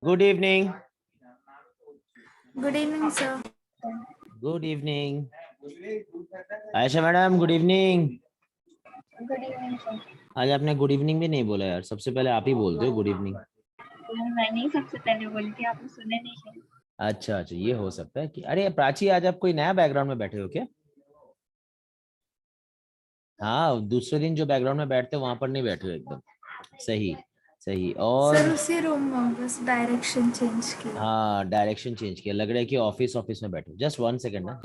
Good evening. Good evening, sir. Good evening. Ayesha madam good evening. Good evening, sir. आज आपने good evening भी नहीं बोला यार. सबसे पहले आप ही बोलते हो गुड इवनिंग. मैंने ही सबसे पहले बोली थी, आपने सुने नहीं शायद। अच्छा अच्छा, ये हो सकता है कि अरे प्राची आज आप कोई नया बैकग्राउंड में बैठे हो क्या? हाँ, दूसरे दिन जो बैकग्राउंड में बैठते हो वहां पर नहीं बैठे हो एकदम. सही. सही. सर और उसी रूम में बस डायरेक्शन चेंज की। हाँ, डायरेक्शन चेंज किया. लग रहा है कि ऑफिस ऑफिस में बैठे हो. जस्ट 1 सेकेंड ना.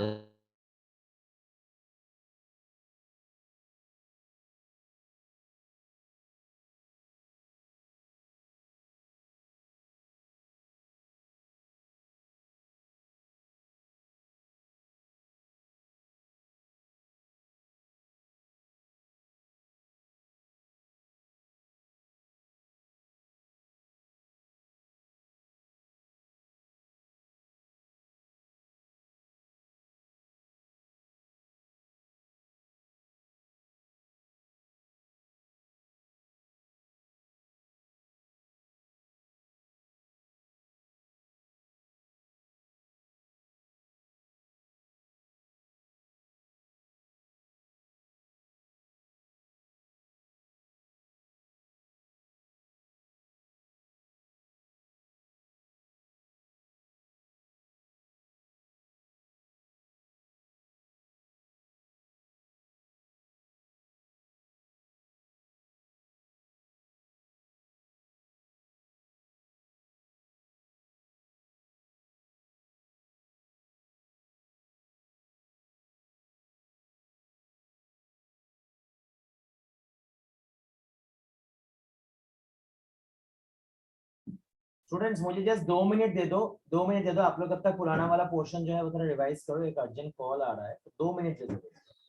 स्टूडेंट्स मुझे जस्ट 2 मिनट दे दो. 2 मिनट दे दो. आप लोग तब तक पुराना वाला पोर्शन जो है वो थोड़ा रिवाइज करो. एक अर्जेंट कॉल आ रहा है तो 2 मिनट दे दो.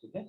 ठीक है.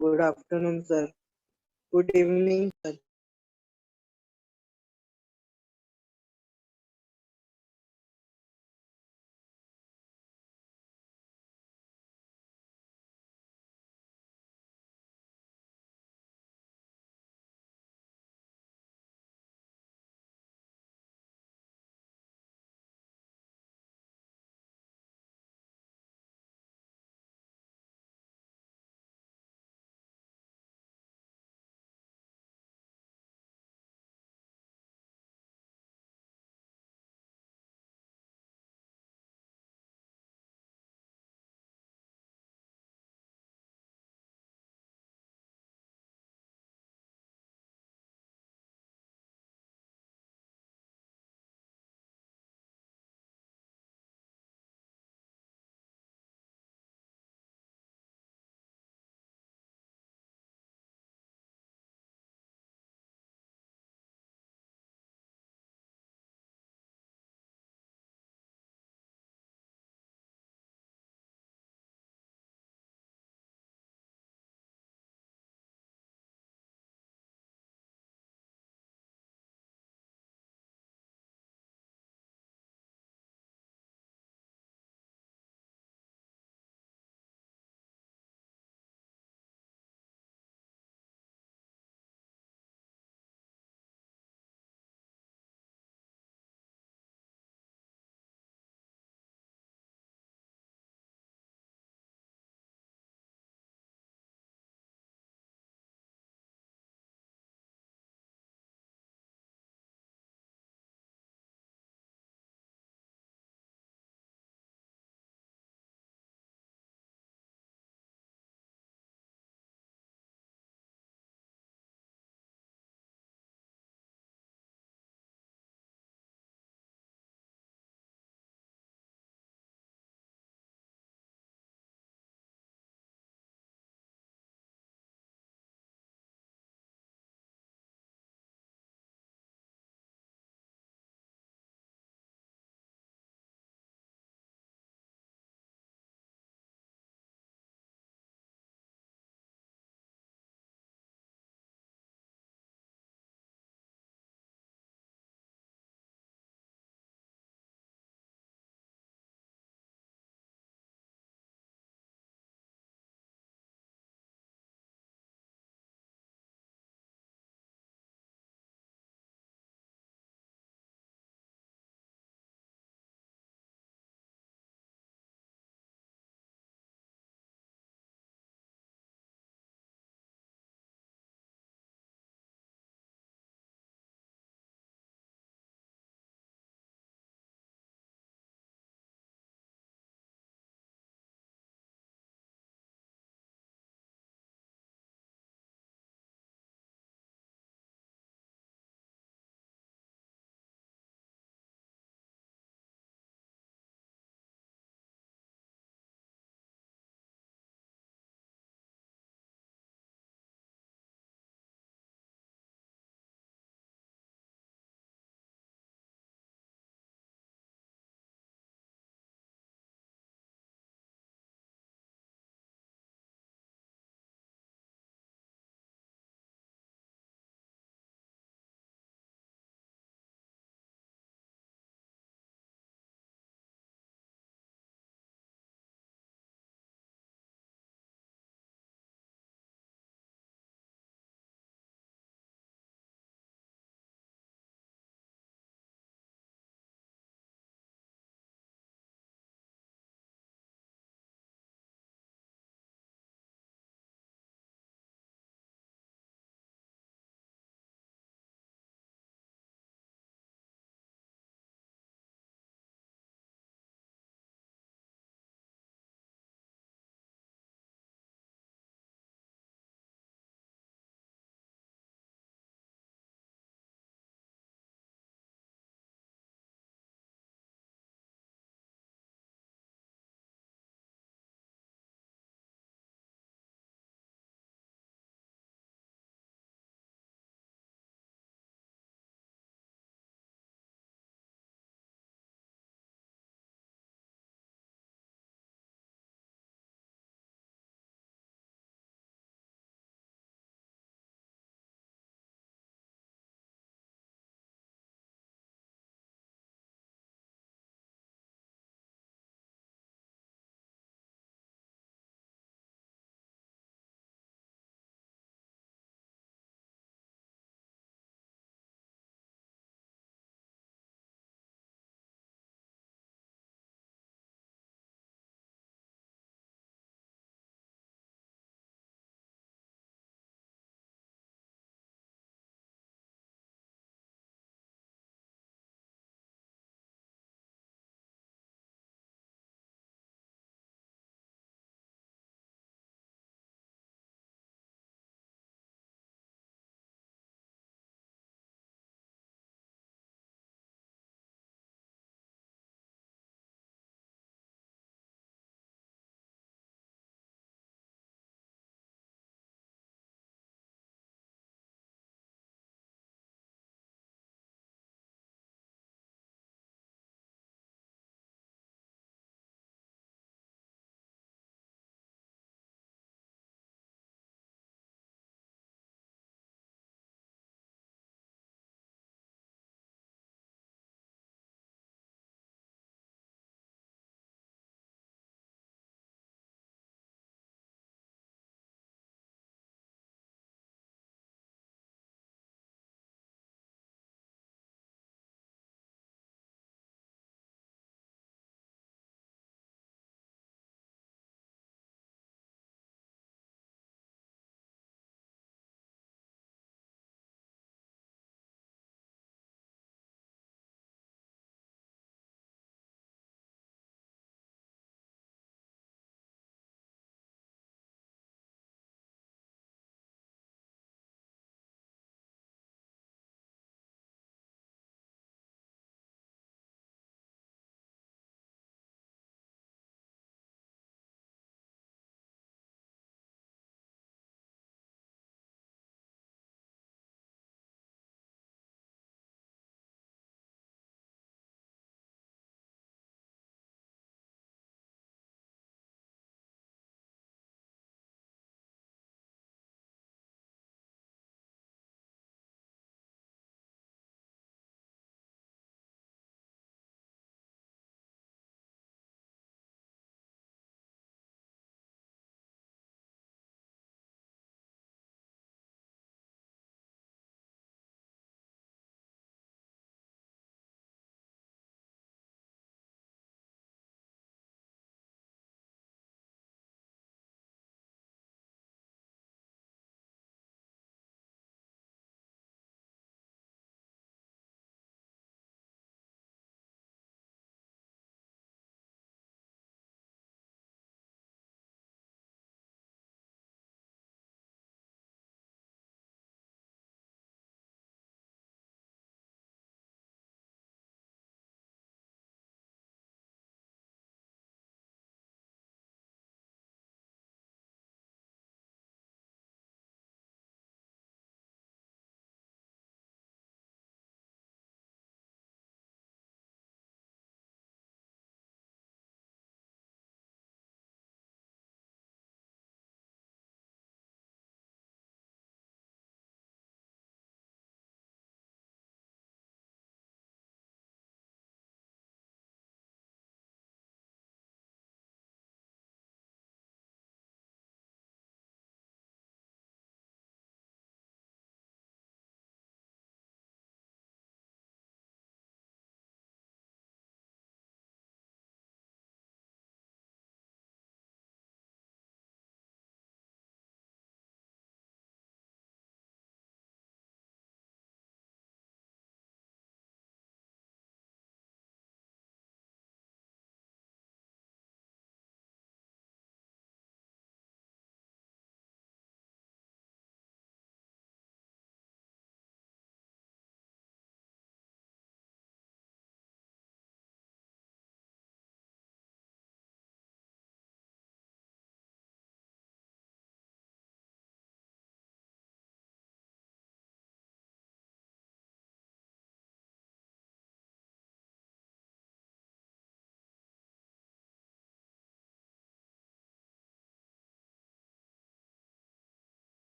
Good afternoon, sir. Good evening, sir.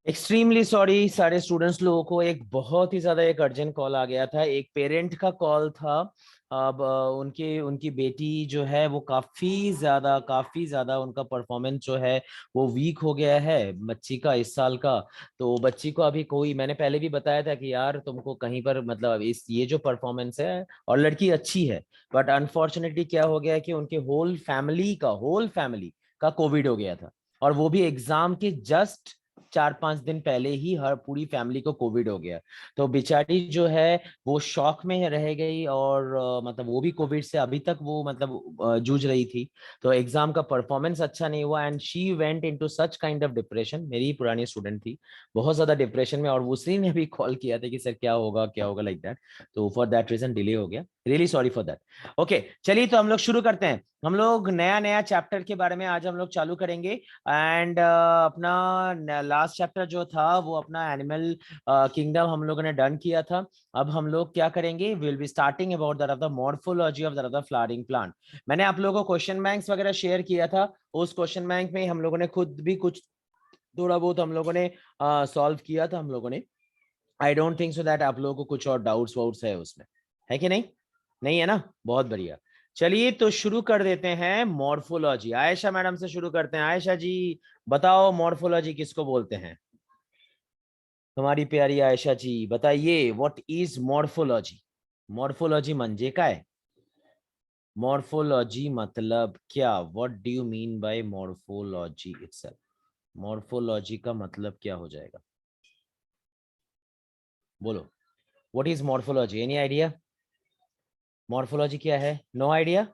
Extremely sorry सारे स्टूडेंट्स लोगों को, एक बहुत ही ज्यादा एक अर्जेंट कॉल आ गया था, एक पेरेंट का कॉल था। अब उनकी उनकी बेटी जो है वो काफी ज्यादा उनका परफॉर्मेंस जो है वो वीक हो गया है, बच्ची का इस साल का। तो बच्ची को अभी कोई, मैंने पहले भी बताया था कि यार तुमको कहीं पर मतलब इस ये जो परफॉर्मेंस है, और लड़की अच्छी है, बट अनफॉर्चुनेटली क्या हो गया है कि उनके होल फैमिली का कोविड हो गया था, और वो भी एग्जाम के जस्ट 4-5 दिन पहले ही हर पूरी फैमिली को कोविड हो गया। तो बेचारी जो है वो शॉक में रह गई, और मतलब वो भी कोविड से अभी तक वो मतलब जूझ रही थी। तो एग्जाम का परफॉर्मेंस अच्छा नहीं हुआ, and she went into such kind of depression. मेरी ही पुरानी स्टूडेंट थी, बहुत ज्यादा डिप्रेशन में, और उसी ने भी कॉल किया था कि सर क्या होगा लाइक दैट। तो फॉर दैट रीजन डिले हो गया, really sorry for that. Okay चलिए, तो हम लोग शुरू करते हैं। हम लोग नया चैप्टर के बारे में आज हम लोग चालू करेंगे। एंड अपना लास्ट चैप्टर जो था वो अपना एनिमल किंगडम हम लोगों ने डन किया था। अब हम लोग क्या करेंगे, will be starting about the morphology of the flowering plant. मैंने आप लोगों को क्वेश्चन बैंक्स वगैरह शेयर किया था, उस क्वेश्चन बैंक में हम लोगों ने खुद भी कुछ थोड़ा बहुत हम लोगों ने सॉल्व किया था हम लोगों ने। I don't think so that आप लोगों को कुछ और डाउट्स वाउट्स है उसमें, है कि नहीं? नहीं है ना? बहुत बढ़िया। चलिए तो शुरू कर देते हैं मॉर्फोलॉजी। आयशा मैडम से शुरू करते हैं। आयशा जी बताओ, मॉर्फोलॉजी किसको बोलते हैं? तुम्हारी प्यारी आयशा जी बताइए, व्हाट इज मॉर्फोलॉजी? मॉर्फोलॉजी म्हणजे काय? मॉर्फोलॉजी मतलब क्या? What do you mean by morphology itself? Morphology का मतलब क्या हो जाएगा? बोलो, what is morphology? Any idea? Morphology क्या है? No idea?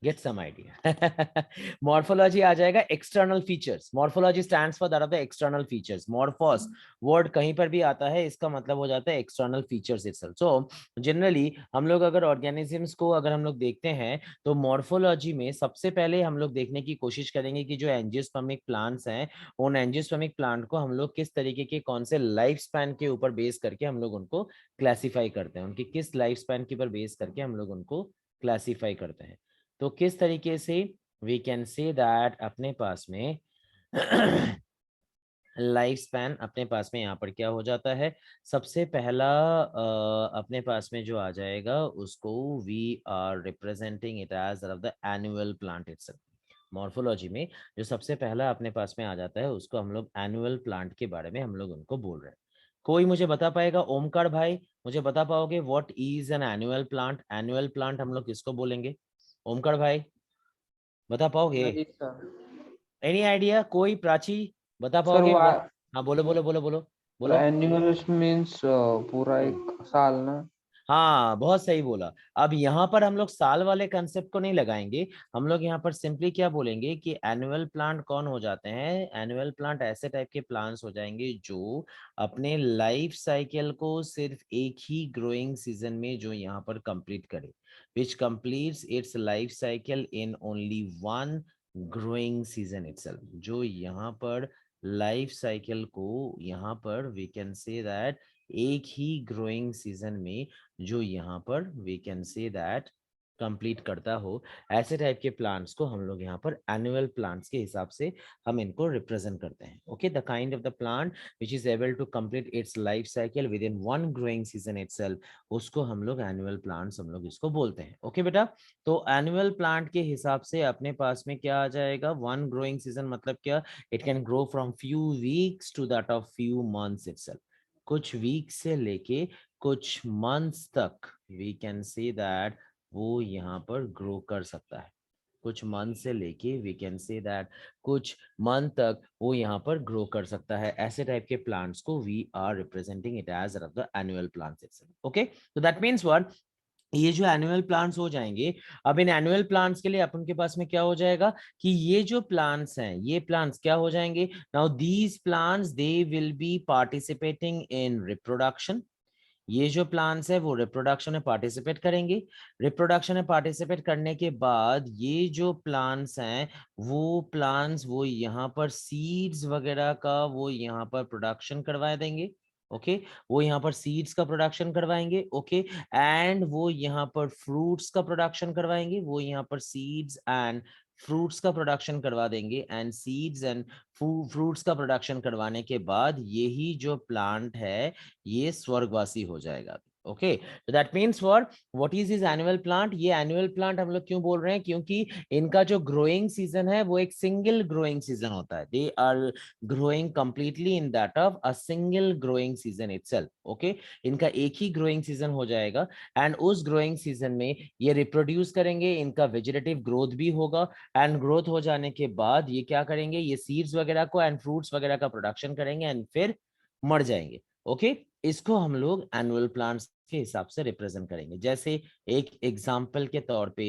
Get some idea. Morphology आ जाएगा external features. Morphology stands for that of the external features. Morphos word कहीं पर भी आता है, इसका मतलब हो जाता है external features itself. So generally हम लोग अगर ऑर्गेनिजम्स को अगर हम लोग देखते हैं, तो मॉर्फोलॉजी में सबसे पहले हम लोग देखने की कोशिश करेंगे कि जो एंजियोस्पर्मिक प्लांट्स हैं, उन एंजियोस्पर्मिक प्लांट को हम लोग किस तरीके के कौन से लाइफ स्पैन के ऊपर बेस करके हम लोग उनको क्लासिफाई करते हैं, उनकी किस लाइफ स्पैन के ऊपर बेस करके हम लोग उनको क्लासिफाई करते हैं। तो किस तरीके से वी कैन से दैट अपने पास में लाइफ स्पैन अपने पास में यहाँ पर क्या हो जाता है, सबसे पहला अपने पास में जो आ जाएगा उसको we are representing it as the annual plant itself. Morphology में जो सबसे पहला अपने पास में आ जाता है उसको हम लोग एनुअल प्लांट के बारे में हम लोग उनको बोल रहे हैं। कोई मुझे बता पाएगा? ओमकार भाई मुझे बता पाओगे what is an annual plant? Annual plant हम लोग किसको बोलेंगे? ओमकार भाई बता पाओगे? नहीं सर। Any idea? कोई? प्राची बता सर पाओगे वो what? हाँ बोलो बोलो बोलो बोलो बोलो। एनुअल मीन्स पूरा एक साल ना। हाँ बहुत सही बोला। अब यहाँ पर हम लोग साल वाले कंसेप्ट को नहीं लगाएंगे, हम लोग यहाँ पर सिंपली क्या बोलेंगे कि एनुअल प्लांट कौन हो जाते हैं? एनुअल प्लांट ऐसे टाइप के प्लांट्स हो जाएंगे जो अपने लाइफ साइकिल को सिर्फ एक ही ग्रोइंग सीजन में जो यहाँ पर कंप्लीट करे, which completes its life cycle in only one growing season itself. जो यहाँ पर लाइफ साइकिल को यहाँ पर वी कैन से दैट एक ही ग्रोइंग सीजन में जो यहाँ पर we can say that complete करता हो, ऐसे टाइप के प्लांट्स को हम लोग यहाँ पर एनुअल प्लांट्स के हिसाब से हम इनको रिप्रेजेंट करते हैं। Okay, the kind of the plant which is able to complete its life cycle within one growing season itself, उसको हम लोग एनुअल प्लांट्स हम लोग इसको बोलते हैं। ओके बेटा, तो एनुअल प्लांट के हिसाब से अपने पास में क्या आ जाएगा? वन ग्रोइंग सीजन मतलब क्या? It can grow from few weeks to that of few months itself. कुछ वीक से लेके कुछ मंथ्स तक वी कैन से दैट वो यहाँ पर ग्रो कर सकता है। कुछ मंथ से लेके वी कैन से दैट कुछ मंथ तक वो यहाँ पर ग्रो कर सकता है। ऐसे टाइप के प्लांट्स को we are representing it as the annual plants itself. Okay, तो दैट मीन्स व्हाट, ये जो एनुअल प्लांट्स हो जाएंगे, अब इन एनुअल प्लांट्स के लिए अपन के पास में क्या हो जाएगा कि ये जो प्लांट्स हैं, ये प्लांट्स क्या हो जाएंगे? Now these plants they will be participating in reproduction. ये जो प्लांट्स है वो रिप्रोडक्शन में पार्टिसिपेट करेंगे। रिप्रोडक्शन में पार्टिसिपेट करने के बाद ये जो प्लांट्स हैं वो प्लांट्स वो यहाँ पर सीड्स वगैरह का वो यहाँ पर प्रोडक्शन करवा देंगे। ओके, वो यहाँ पर सीड्स का प्रोडक्शन करवाएंगे। ओके, एंड वो यहाँ पर फ्रूट्स का प्रोडक्शन करवाएंगे। वो यहाँ पर सीड्स एंड फ्रूट्स का प्रोडक्शन करवा देंगे एंड सीड्स एंड फ्रूट्स का प्रोडक्शन करवाने के बाद यही जो प्लांट है ये स्वर्गवासी हो जाएगा। ओके, तो that means for what is his annual plant, ये एनुअल प्लांट हम लोग क्यों बोल रहे हैं, क्योंकि इनका जो ग्रोइंग सीजन है वो एक सिंगल ग्रोइंग सीजन होता है, they are growing completely in that of a single growing season itself. Okay, इनका एक ही ग्रोइंग सीजन हो जाएगा एंड उस ग्रोइंग सीजन में ये रिप्रोड्यूस करेंगे, इनका वेजिटेटिव ग्रोथ भी होगा एंड ग्रोथ हो जाने के बाद ये क्या करेंगे, ये सीड्स वगैरह को एंड फ्रूट्स वगैरह का प्रोडक्शन करेंगे एंड फिर मर जाएंगे। ओके, इसको हम लोग एनुअल प्लांट्स के हिसाब से रिप्रेजेंट करेंगे। जैसे एक एग्जांपल के तौर पे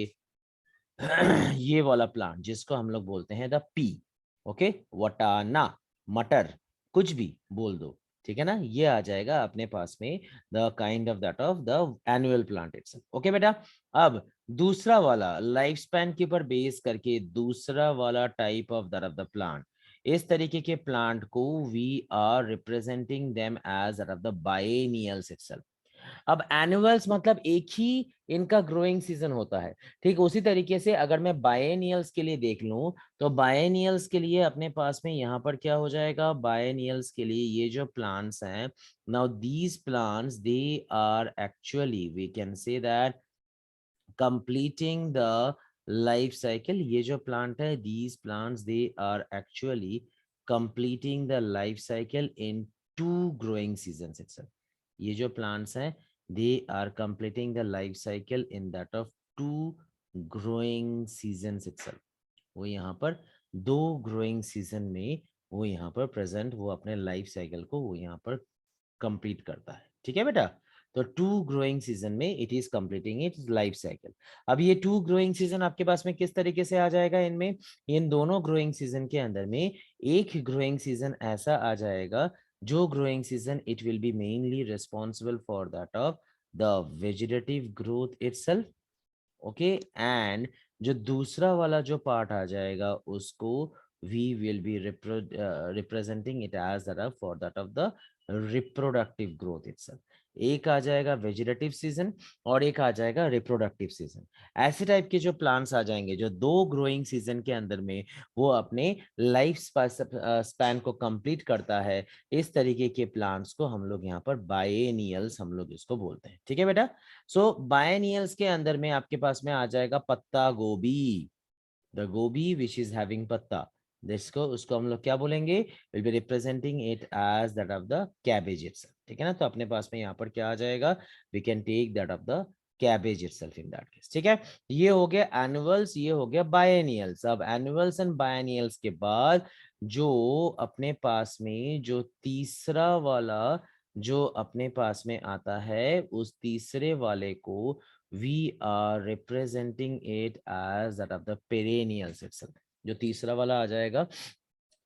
ये वाला प्लांट जिसको हम लोग बोलते हैं द पी, ओके, वटाना, मटर, कुछ भी बोल दो, ठीक है ना, ये आ जाएगा अपने पास में the kind of that of the annual plant itself. Okay बेटा, अब दूसरा वाला लाइफ स्पैन के ऊपर बेस करके दूसरा वाला type of that of the plant, इस तरीके के प्लांट को we are representing them as that of the biennials itself. अब एनुअल्स मतलब एक ही इनका ग्रोइंग सीजन होता है, ठीक उसी तरीके से अगर मैं बायनियल्स के लिए देख लूं तो बायनियल्स के लिए अपने पास में यहाँ पर क्या हो जाएगा, बायनियल्स के लिए ये जो प्लांट्स हैं, now these plants they are actually we can say that completing the life cycle, ये जो plant है these plants they are actually completing the life cycle in 2 growing seasons itself। ये जो plants हैं they are completing the life cycle in that of 2 growing seasons itself। वो यहाँ पर 2 growing season में वो यहाँ पर present वो अपने life cycle को वो यहाँ पर कंप्लीट करता है। ठीक है बेटा, तो 2 ग्रोइंग सीजन में it is completing it's life cycle. अब ये 2 ग्रोइंग सीजन आपके पास में किस तरीके से आ जाएगा, इनमें इन दोनों ग्रोइंग सीजन के अंदर में एक ग्रोइंग सीजन ऐसा आ जाएगा जो growing season it will B mainly responsible for that of the vegetative growth itself. Okay, and जो दूसरा वाला जो पार्ट आ जाएगा उसको we will be representing it as that for that of the reproductive growth itself। एक आ जाएगा vegetative season और एक आ जाएगा रिप्रोडक्टिव सीजन। ऐसे टाइप के जो प्लांट्स आ जाएंगे जो 2 ग्रोइंग सीजन के अंदर में वो अपने लाइफ स्पैन को कंप्लीट करता है, इस तरीके के प्लांट्स को हम लोग यहाँ पर बायनियल्स हम लोग इसको बोलते हैं। ठीक है बेटा, सो बायनियल्स के अंदर में आपके पास में आ जाएगा पत्ता गोभी, द गोभी विच इज हैविंग पत्ता, जिसको उसको हम लोग क्या बोलेंगे, will be representing it as that of the cabbage itself. ठीक है ना, तो अपने पास में यहाँ पर क्या आ जाएगा, we can take that of the cabbage itself in that case. ठीक है, ये हो गया एनुअल्स, ये हो गया बायनियल्स। अब एनुअल्स एंड बायनियल्स के बाद जो अपने पास में जो तीसरा वाला जो अपने पास में आता है उस तीसरे वाले को we are representing it as that of the perennials itself। जो तीसरा वाला आ जाएगा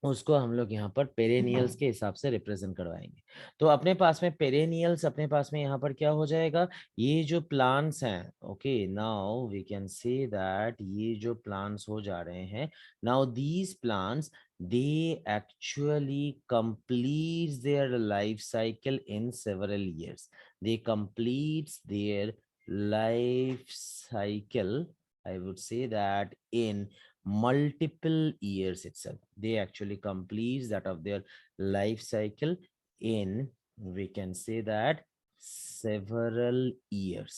उसको हम लोग यहाँ पर पेरेनियल्स के हिसाब से रिप्रेजेंट करवाएंगे। तो अपने पास में पेरेनियल्स अपने पास में यहाँ पर क्या हो जाएगा, ये जो प्लांट्स हैं, okay now we can say that ये जो प्लांट्स हो जा रहे हैं, now these plants they actually complete their life cycle in several years, they completes their life cycle, I would say that in multiple years itself, they actually complete that of their life cycle in, we can say that several years।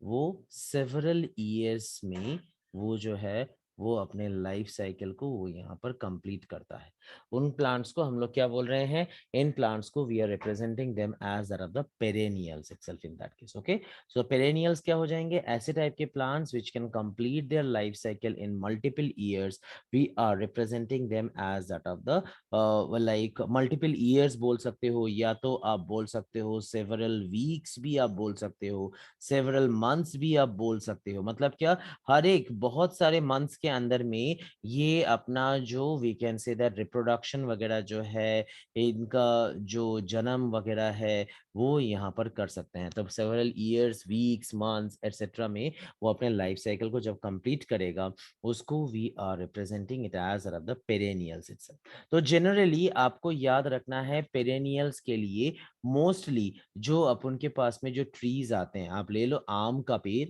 वो several years में वो जो है वो अपने life cycle को वो यहाँ पर कंप्लीट करता है। उन प्लांट्स को हम लोग क्या बोल रहे हैं, इन प्लांट्स को we are representing them as that of the perennials itself in that case. Okay, so perennials क्या हो जाएंगे, ऐसे टाइप के plants which can complete their life cycle in multiple years, we are representing them as that of the like multiple years बोल सकते हो, या तो आप बोल सकते हो सेवरल वीक्स भी आप बोल सकते हो, सेवरल मंथ्स भी आप बोल सकते हो। मतलब क्या, हर एक बहुत सारे मंथ्स के अंदर में ये अपना जो we can say that reproduction वगैरह जो है, इनका जो जन्म वगैरह है वो यहाँ पर कर सकते हैं। तो several years, weeks, months etcetera में वो अपने लाइफ साइकिल को जब कंप्लीट करेगा उसको we are representing it as the perennials itself. तो जनरली आपको याद रखना है पेरेनियल्स के लिए मोस्टली जो अपन के पास में जो ट्रीज आते हैं, आप ले लो आम का पेड़,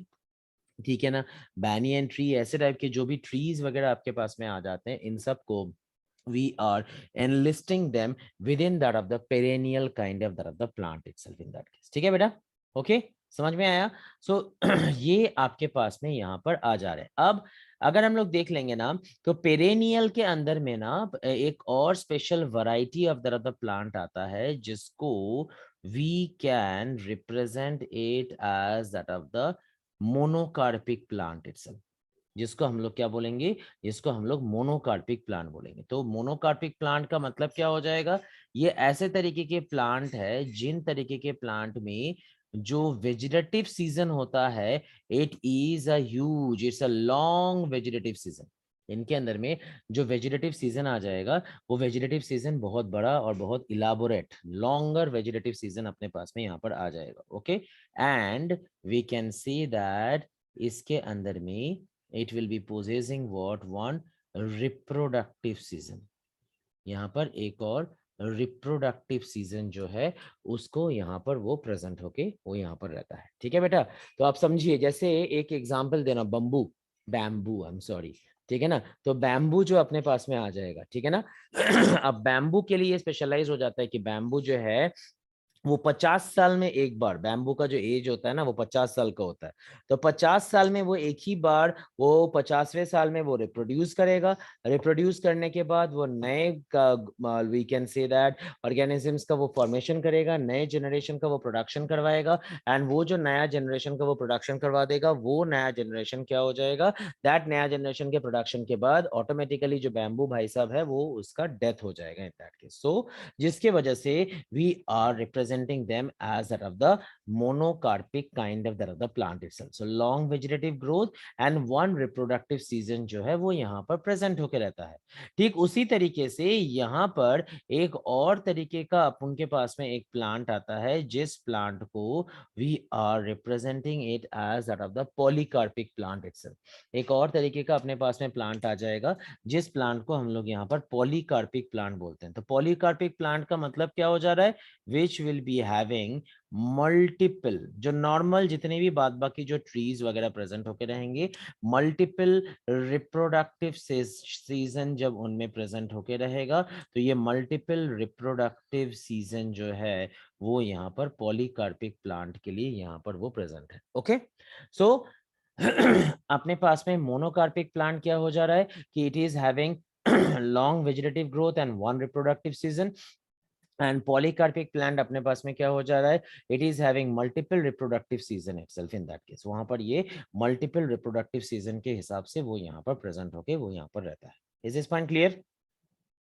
ठीक है ना, बैनियन ट्री, ऐसे टाइप के जो भी ट्रीज वगैरह आपके पास में आ जाते हैं, इन सब को we are enlisting them within that of the perennial kind of that of the plant itself in that case. ठीक है बेटा, ओके, समझ में आया? सो ये आपके पास में यहाँ पर आ जा रहे हैं। अब अगर हम लोग देख लेंगे ना, तो पेरेनियल के अंदर में ना एक और special variety of the plant आता है, जिसको we can represent it as that of the monocarpic plant itself, जिसको हम लोग क्या बोलेंगे, जिसको हम लोग मोनोकार्पिक प्लांट बोलेंगे। तो मोनोकार्पिक प्लांट का मतलब क्या हो जाएगा, ये ऐसे तरीके के प्लांट है जिन तरीके के प्लांट में जो वेजिटेटिव सीजन होता है, it is a huge, it's a long vegetative season. इनके अंदर में जो वेजिटेटिव सीजन आ जाएगा, वो वेजिटेटिव सीजन बहुत बड़ा और बहुत इलाबोरेट, लॉन्गर वेजिटेटिव सीजन अपने पास में यहाँ पर आ जाएगा। Okay, and we can see that इसके अंदर में it will be possessing what one reproductive season। यहाँ पर एक और रिप्रोडक्टिव सीजन जो है उसको यहाँ पर वो प्रेजेंट होके वो यहाँ पर रहता है। ठीक है बेटा, तो आप समझिए, जैसे एक एग्जांपल देना, बैम्बू आई एम सॉरी, ठीक है ना, तो बैम्बू जो अपने पास में आ जाएगा, ठीक है ना। अब बैम्बू के लिए स्पेशलाइज हो जाता है कि बैम्बू जो है वो 50 साल में एक बार, बैम्बू का जो एज होता है ना वो 50 साल का होता है, तो 50 साल में वो एक ही बार, वो 50वें साल में वो रिप्रोड्यूस करेगा। रिप्रोड्यूस करने के बाद वो नए का we can say that organisms का वो फॉर्मेशन करेगा, नए जनरेशन का वो प्रोडक्शन करवाएगा, एंड वो जो नया जनरेशन का वो प्रोडक्शन करवा देगा, वो नया जनरेशन क्या हो जाएगा, दैट नया जनरेशन के प्रोडक्शन के बाद ऑटोमेटिकली जो बैम्बू भाई साहब है वो उसका डेथ हो जाएगा इन दैट केस। सो जिसके वजह से we are representing them as that of the monocarpic kind of that of the plant itself. So long vegetative growth and one reproductive season जो है वो यहाँ पर प्रेजेंट होके रहता है। ठीक उसी तरीके से यहाँ पर एक और तरीके का अपन के पास में एक प्लांट आता है, जिस प्लांट को we are representing it as that of the polycarpic plant itself। एक और तरीके का अपने पास में प्लांट आ जाएगा, जिस प्लांट को हम लोग यहाँ पर पॉलीकार्पिक प्लांट बोलते हैं। तो पॉलीकार्पिक प्लांट का मतलब क्या हो जा रहा है, which will be having multiple, जो नॉर्मल जितने भी बाद बाकी जो ट्रीज वगैरह प्रेजेंट होके रहेंगे, मल्टीपल रिप्रोडक्टिव सीजन जब उनमें प्रेजेंट होके रहेगा, तो ये मल्टीपल रिप्रोडक्टिव सीजन जो है वो यहाँ पर पॉलीकार्पिक प्लांट के लिए यहाँ पर वो प्रेजेंट है। ओके, सो अपने पास में मोनोकार्पिक प्लांट क्या हो जा रहा है कि it is having long vegetative growth and one reproductive season, and polycarpic plant अपने पास में क्या हो जा रहा है, it is having multiple reproductive season itself. In that case वहां पर ये मल्टीपल रिप्रोडक्टिव सीजन के हिसाब से वो यहाँ पर प्रेजेंट होके वो यहाँ पर रहता है। इज दिस पॉइंट क्लियर,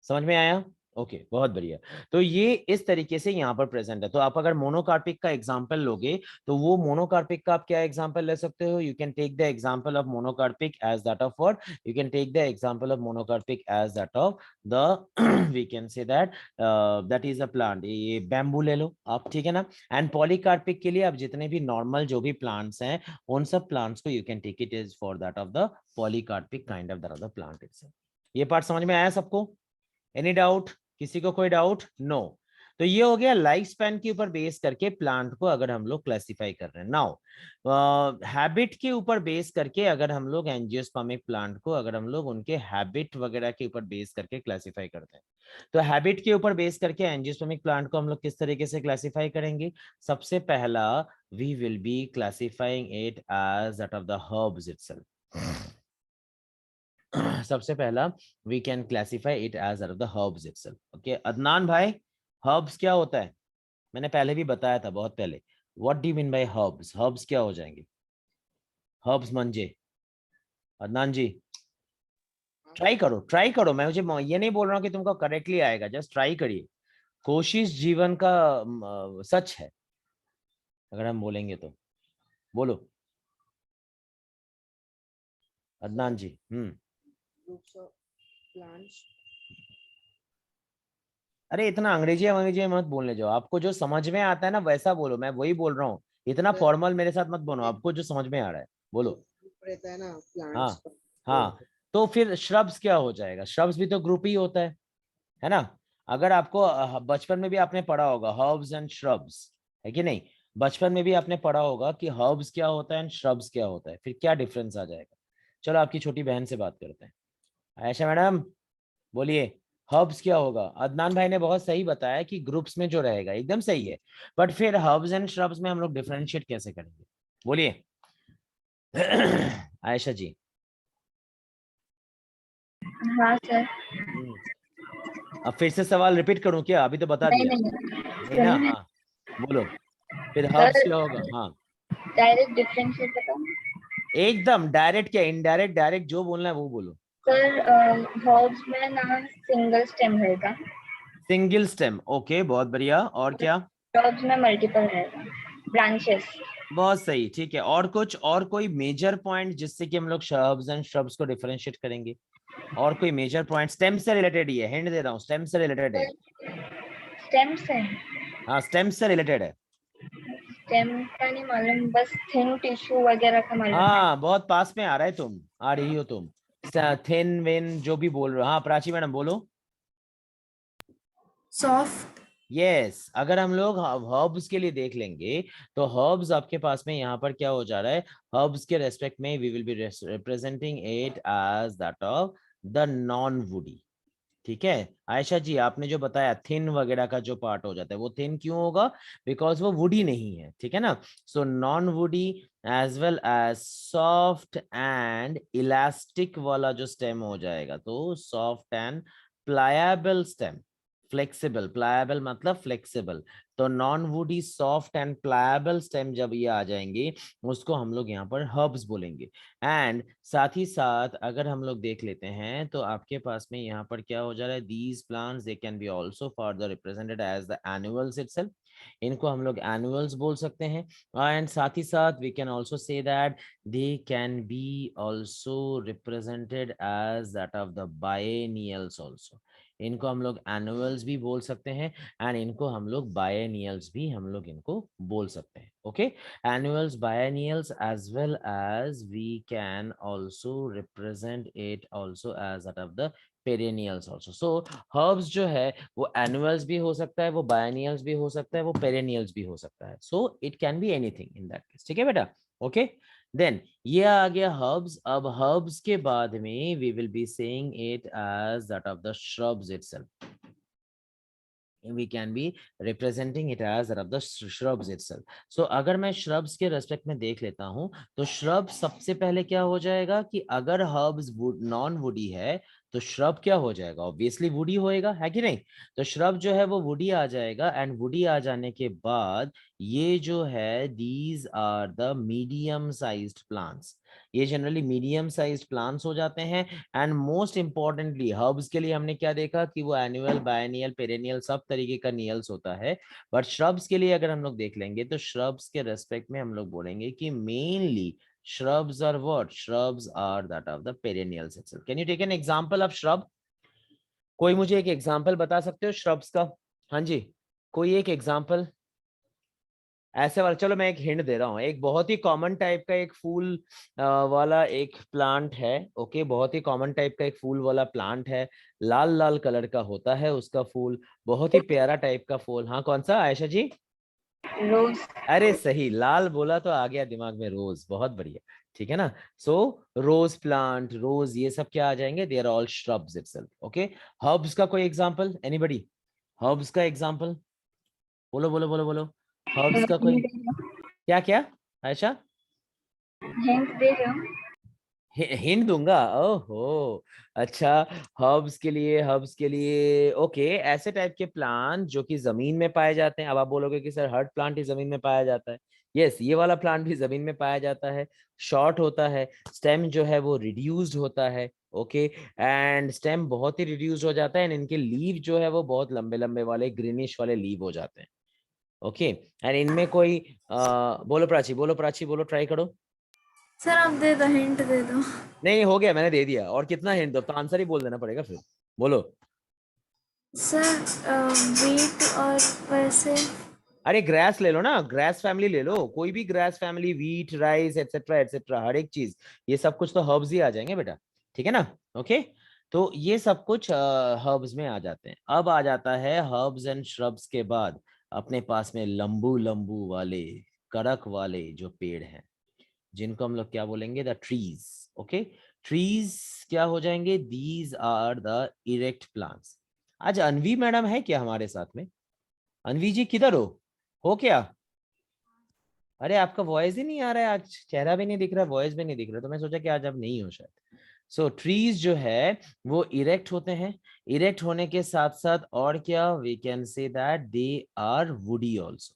समझ में आया? ओके, बहुत बढ़िया। तो ये इस तरीके से यहाँ पर प्रेजेंट है। तो आप अगर मोनोकार्पिक का एग्जांपल लोगे, तो वो मोनोकार्पिक का आप क्या एग्जांपल ले सकते हो, you can take the example of monocarpic as that of what, you can take the example of monocarpic as that of the we can say that is a plant, ये bamboo ले लो आप, ठीक है ना। एंड पॉलीकार्पिक के लिए आप जितने भी नॉर्मल जो भी प्लांट्स हैं, उन सब प्लांट्स को you can take it is for that of the polycarpic kind of the plant itself. ये पार्ट समझ में आया सबको? एनी डाउट, किसी को कोई डाउट? नो। तो ये हो गया लाइफ स्पैन के ऊपर बेस करके प्लांट को अगर हम लोग क्लासिफाई कर रहे हैं। नाउ हैबिट के ऊपर बेस करके अगर हम लोग एंजियोस्पर्मिक प्लांट को अगर हम लोग उनके हैबिट वगैरह के ऊपर बेस करके क्लासिफाई करते हैं, तो हैबिट के ऊपर बेस करके एंजियोस्पर्मिक प्लांट को हम लोग किस तरीके से क्लासिफाई करेंगे? सबसे पहला we will be classifying it as that of the herbs itself. सबसे पहला we can classify it as the herbs itself. Okay Adnan भाई, हर्ब्स क्या होता है? मैंने पहले भी बताया था बहुत पहले। What do you mean bye herbs? Herbs क्या हो जाएंगे? हर्ब्स म्हणजे अदनान जी ट्राई करो, मैं मुझे ये नहीं बोल रहा हूँ कि तुमको करेक्टली आएगा, जस्ट ट्राई करिए। कोशिश जीवन का सच है, अगर हम बोलेंगे तो। बोलो अदनान जी। Groups of plants. अरे इतना अंग्रेजी मत बोलने जाओ, आपको जो समझ में आता है ना वैसा बोलो, मैं वही बोल रहा हूँ। इतना फॉर्मल मेरे साथ मत बोलो, आपको जो समझ में आ रहा है बोलो। Group रहता है ना हाँ plants का, हाँ, तो फिर श्रब्स क्या हो जाएगा? श्रब्स भी तो ग्रुप ही होता है ना। अगर आपको बचपन में भी आपने पढ़ा होगा हर्ब्स एंड श्रब्स, है कि नहीं? बचपन में भी आपने पढ़ा होगा कि हर्ब्स क्या होता है एंड श्रब्स क्या होता है, फिर क्या डिफरेंस आ जाएगा। चलो आपकी छोटी बहन से बात करते हैं। आयशा मैडम बोलिए, हर्ब्स क्या होगा। अदनान भाई ने बहुत सही बताया कि ग्रुप्स में जो रहेगा, एकदम सही है, बट फिर हर्ब्स एंड श्रब्स में हम लोग डिफरेंशिएट कैसे करेंगे, बोलिए। आयशा जी। हाँ सर। अब फिर से सवाल रिपीट करूं क्या, अभी तो बता नहीं दिया नहीं नहीं ना। सुनिए हाँ बोलो, फिर हर्ब्स सर, क्या होगा। हाँ डायरेक्ट डिफरेंशिएट बताओ। एकदम डायरेक्ट, क्या इनडायरेक्ट डायरेक्ट, जो बोलना है वो बोलो। सर हर्ब्स में ना सिंगल स्टेम रहेगा, सिंगल स्टेम, ओके बहुत बढ़िया। और क्या। श्रब्स में मल्टीपल रहेगा, ब्रांचेस। बहुत सही, ठीक है। और कुछ, और कोई मेजर पॉइंट जिससे कि हम लोग हर्ब्स एंड श्रब्स को डिफरेंशिएट करेंगे, और कोई मेजर पॉइंट। स्टेम से रिलेटेड ही है, हिंट दे रहा हूँ, स्टेम से रिलेटेड है। स्टेम से, हाँ स्टेम से रिलेटेड है। स्टेम का नहीं मालूम, बस थिन टिश्यू वगैरह का मालूम है। हाँ बहुत पास में आ रहा है, तुम आ रही हो तुम। थिन वेन जो भी बोल रहे हो। हाँ प्राची मैडम बोलो। सॉफ्ट। यस अगर हम लोग हर्ब्स के लिए देख लेंगे, तो हर्ब्स आपके पास में यहाँ पर क्या हो जा रहा है, हर्ब्स के रेस्पेक्ट में we will be representing it as that of the non woody. ठीक है आयशा जी, आपने जो बताया थिन वगैरह का जो पार्ट हो जाता है, वो थिन क्यों होगा, बिकॉज वो वुडी नहीं है, ठीक है ना। So non woody as well as soft and elastic वाला जो स्टेम हो जाएगा, तो soft and pliable stem. Flexible, pliable मतलब फ्लेक्सिबल, तो non woody soft and pliable stem जब ये आ जाएंगे, उसको हम लोग यहाँ पर हर्ब्स बोलेंगे। एंड साथ ही साथ अगर हम लोग देख लेते हैं, तो आपके पास में यहाँ पर क्या हो जा रहा है, these plants they can be also further represented as the annuals itself. इनको हम लोग एनुअल्स बोल सकते हैं। एंड साथ ही साथ we can also say that they can be also represented as that of the biennials also. इनको हम लोग एनुअल्स भी बोल सकते हैं, एंड इनको हम लोग बायनियल्स भी हम लोग इनको बोल सकते हैं। Okay, annuals, biennials, as well as we can also represent it also as that of the perennials also. So herbs जो है वो annuals भी हो सकता है, वो biennials भी हो सकता है, वो perennials भी हो सकता है। So it can be anything in that case. ठीक है बेटा। ओके देन ये आ गया herbs। अब herbs के बाद में we will be saying it as that of the shrubs itself. We can be representing it as that of the shrubs itself. So अगर मैं shrubs के रेस्पेक्ट में देख लेता हूं, तो shrub सबसे पहले क्या हो जाएगा कि अगर herbs नॉन वुडी है, तो shrub क्या हो जाएगा, ऑब्वियसली वुडी होएगा, है कि नहीं। तो shrub जो है वो वुडी आ जाएगा, एंड वुडी आ जाने के बाद ये जो है these are the medium sized plants. ये जनरली मीडियम साइज्ड प्लांट्स हो जाते हैं। एंड मोस्ट इंपॉर्टेंटली हर्ब्स के लिए हमने क्या देखा कि वो एनुअल, बायनियल, पेरेनियल सब तरीके का नियल्स होता है। बट श्रब्स के लिए अगर हम लोग देख लेंगे, तो श्रब्स के रेस्पेक्ट में हम लोग बोलेंगे कि mainly shrubs are what? Shrubs are that of the perennials itself. Can you take an example of shrub? कोई मुझे एक एग्जांपल बता सकते हो श्रब्स का। हाँ जी, कोई एक एग्जांपल ऐसे वाला। चलो मैं एक हिंट दे रहा हूँ, एक बहुत ही कॉमन टाइप का एक फूल वाला एक प्लांट है। ओके, बहुत ही कॉमन टाइप का एक फूल वाला प्लांट है, लाल लाल कलर का होता है उसका फूल, बहुत ही प्यारा टाइप का फूल। हाँ कौन सा आयशा जी? रोज। अरे सही, लाल बोला तो आ गया दिमाग में रोज, बहुत बढ़िया। ठीक है ना। सो रोज प्लांट, रोज, ये सब क्या आ जाएंगे, they are all shrubs itself. Okay, herbs का कोई एग्जांपल, एनीबॉडी? हर्ब्स का एग्जांपल बोलो बोलो बोलो बोलो। हर्ब्स का कोई, क्या क्या आयशा? हिंट दे रहे हो? हिंट दूंगा, ओहो अच्छा। हर्ब्स के लिए ओके, ऐसे टाइप के प्लांट जो कि जमीन में पाए जाते हैं। अब आप बोलोगे कि सर हर प्लांट ही जमीन में पाया जाता है। यस, ये वाला प्लांट भी जमीन में पाया जाता है। शॉर्ट होता है, स्टेम जो है वो रिड्यूस्ड होता है। ओके, एंड स्टेम बहुत ही रिड्यूस्ड हो जाता है, एंड इनके लीव जो है वो बहुत लंबे लंबे वाले ग्रीनिश वाले लीव हो जाते हैं। ओके, एंड इनमें कोई बोलो प्राची, बोलो प्राची, बोलो, ट्राई करो। सर आप दे दो, हिंट दे दो। नहीं हो गया, मैंने दे दिया, और कितना हिंट दो, तो आंसर ही बोल देना पड़ेगा फिर। बोलो। सर वीट और वैसे। अरे ग्रास ले लो ना, ग्रास फैमिली ले लो, कोई भी grass family, wheat, rice etcetera etcetera, हर एक चीज, ये सब कुछ तो हर्ब्स ही आ जाएंगे बेटा। ठीक है ना। ओके, तो ये सब कुछ हर्ब्स में आ जाते हैं। अब आ जाता है हर्ब्स एंड श्रब्स के बाद अपने पास में लंबू लंबू वाले कड़क वाले जो पेड़ हैं, जिनको हम लोग क्या बोलेंगे, द ट्रीज। ओके, ट्रीज क्या हो जाएंगे, these are the erect plants. आज अनवी मैडम है क्या हमारे साथ में? अनवी जी किधर हो क्या? अरे आपका वॉइस ही नहीं आ रहा है आज, चेहरा भी नहीं दिख रहा, वॉइस भी नहीं दिख रहा, तो मैं सोचा कि आज आप नहीं हो शायद। सो ट्रीज जो है वो इरेक्ट होते हैं। इरेक्ट होने के साथ साथ और क्या, we can say that they are woody also.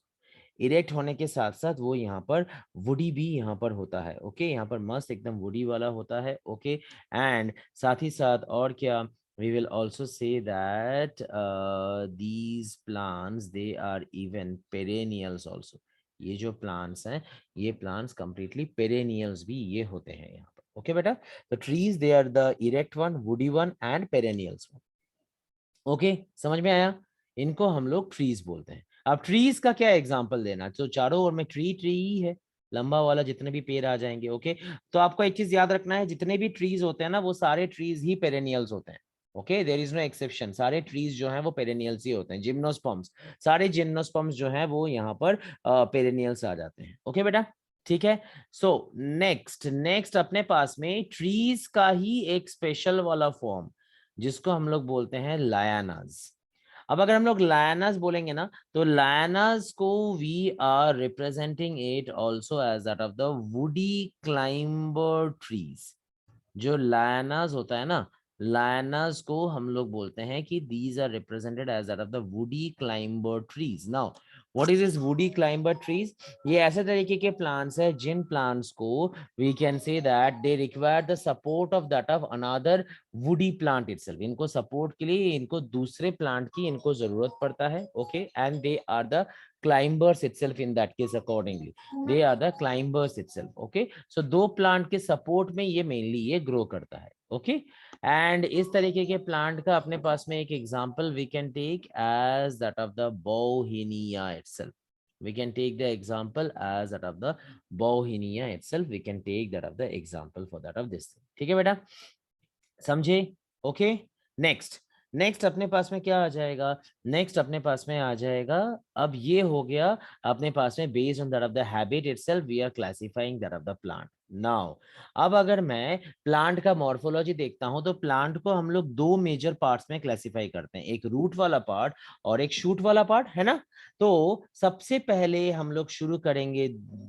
Erect होने के साथ साथ वो यहाँ पर वुडी भी यहाँ पर होता है। ओके, यहाँ पर मस्त एकदम वुडी वाला होता है। ओके, एंड साथ ही साथ और क्या, we will also say that these plants they are even perennials also। ये जो plants हैं, ये plants completely perennials भी ये होते हैं यहाँ पर। ओके बेटा, तो trees they are the erect one, woody one and perennials one। Okay, समझ में आया? इनको हम लोग ट्रीज बोलते हैं। अब ट्रीज का क्या एग्जांपल देना, तो चारों ओर में ट्री ट्री ही है, लंबा वाला जितने भी पेड़ आ जाएंगे। ओके, तो आपको एक चीज याद रखना है, जितने भी ट्रीज होते हैं ना वो सारे ट्रीज ही पेरेनियल्स होते हैं। Okay, there is no exception, सारे ट्रीज जो हैं वो पेरेनियल्स ही होते हैं। जिम्नोस्पर्म्स, सारे जिम्नोस्पर्म्स जो हैं वो यहाँ पर पेरेनियल्स आ जाते हैं। ओके बेटा, ठीक है। सो नेक्स्ट अपने पास में ट्रीज का ही एक स्पेशल वाला फॉर्म, जिसको हम लोग बोलते हैं लायनास। अब अगर हम लोग लायनास बोलेंगे ना, तो लायनास को we are representing it also as that of the woody climber trees. जो लायनास होता है ना, लायनास को हम लोग बोलते हैं कि these are represented as that of the woody climber trees. Now what is this woody climber trees? ये ऐसे तरीके के प्लांट्स है जिन प्लांट्स को we can say that they require the support of that of another woody plant itself. इनको support के लिए इनको दूसरे प्लांट की इनको जरूरत पड़ता है। Okay, and they are the climbers itself in that case, accordingly they are the climbers itself। okay, so दो प्लांट के सपोर्ट में ये मेनली ये ग्रो करता है। ओके, एंड इस तरीके के प्लांट का अपने पास में एक example we can take as that of the Bauhinia itself। we can take the example as that of the bohinia itself। we can take that of the example for that of this thing। ठीक है बेटा, समझे? Okay, next अपने पास में क्या आ जाएगा, नेक्स्ट अपने पास में आ जाएगा, अब ये हो गया अपने पास में based on that of the habit itself we are classifying that of the plant. Now अब अगर मैं प्लांट का मॉर्फोलॉजी देखता हूं, तो प्लांट को हम लोग दो मेजर पार्ट्स में क्लासिफाई करते हैं, एक रूट वाला पार्ट और एक शूट वाला पार्ट, है ना? तो सबसे पहले हम लोग शुरू करेंगे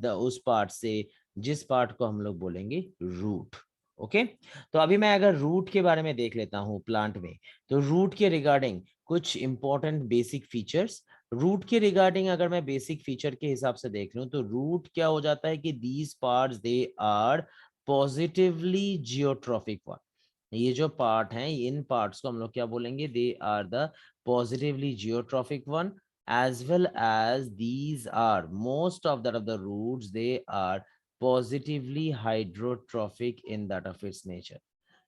उस पार्ट से जिस पार्ट को हम लोग बोलेंगे रूट। ओके, तो अभी मैं अगर रूट के बारे में देख लेता हूं प्लांट में, तो रूट के रिगार्डिंग कुछ इंपॉर्टेंट बेसिक फीचर्स। रूट के रिगार्डिंग अगर मैं बेसिक फीचर के हिसाब से देख लूं, तो रूट क्या हो जाता है कि these parts they are positively geotrophic one. ये जो पार्ट हैं, इन पार्ट्स को हम लोग क्या बोलेंगे, they are the positively geotrophic one, as well as these are most of that of the roots they are positively hydrotrophic in that of its nature।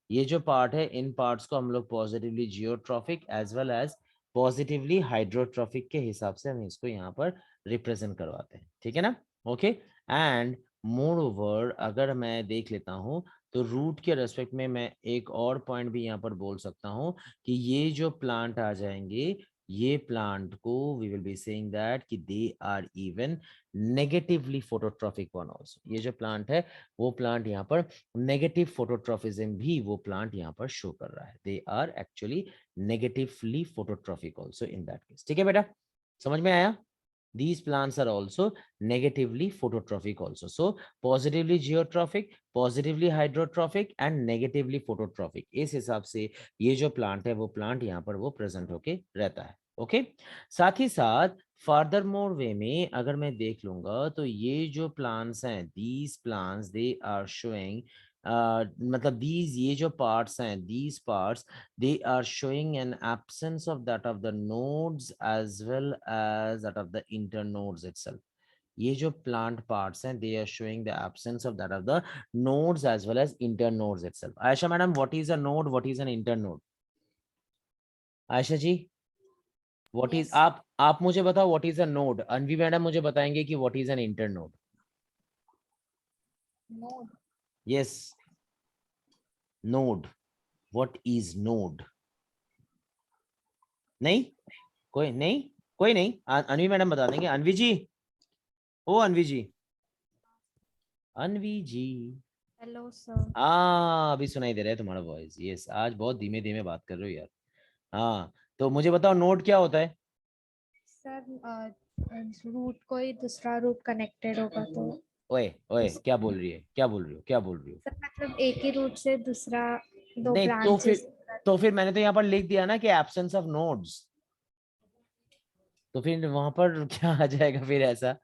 ये जो पार्ट है, इन पार्ट्स को हम लोग positively geotropic as well as positively hydrotropic के हिसाब से हम इसको यहाँ पर रिप्रेजेंट करवाते हैं। ठीक है ना? ओके, एंड मोर ओवर अगर मैं देख लेता हूँ, तो रूट के रेस्पेक्ट में मैं एक और पॉइंट भी यहाँ पर बोल सकता हूँ कि ये जो प्लांट आ जाएंगे, ये प्लांट को we will be saying that कि they are even negatively phototropic one also. ये जो प्लांट है वो प्लांट यहाँ पर नेगेटिव फोटोट्रॉफिज्म भी वो प्लांट यहाँ पर शो कर रहा है। They are actually negatively phototrophic also in that case. ठीक है बेटा, समझ में आया? These plants are also negatively phototrophic also। So positively geotrophic, positively hydrotrophic and negatively phototrophic। इस हिसाब से ये जो प्लांट है वो प्लांट यहाँ पर वो प्रेजेंट होके रहता है। ओके, साथ ही साथ फर्दर मोर वे में अगर मैं देख लूंगा, तो ये जो प्लांट्स हैं, these plants they are showing मतलब these ये जो parts हैं, these parts they are showing an absence of that of the nodes as well as that of the internodes itself। ये जो plant parts हैं, they are showing the absence of that of the nodes as well as internodes itself। Ayesha madam, what is a node, what is an internode? Ayesha ji, what is, आप मुझे बताओ what is a node। Anvi madam मुझे बताएंगे कि what is an internode। Node. Yes, node, what is node? नहीं, कोई नहीं, अनवी madam बता देंगे। अनवी जी, ओ अनवी जी, अनवी जी, हेलो सर। हाँ अभी सुनाई दे रहा है तुम्हारा वॉइस। यस, आज बहुत धीमे धीमे बात कर रहे हो यार। हाँ तो मुझे बताओ नोड क्या होता है? सर रूट कोई दूसरा रूट कनेक्टेड होगा तो। ओए ओए, क्या बोल रही है, क्या बोल रही हो, क्या बोल रही हो? सर मतलब एक ही रूट से दूसरा दो नहीं ब्रांचेस। तो फिर मैंने तो यहाँ पर लिख दिया ना कि एब्सेंस ऑफ नोड्स, तो फिर वहां पर क्या आ जाएगा फिर ऐसा?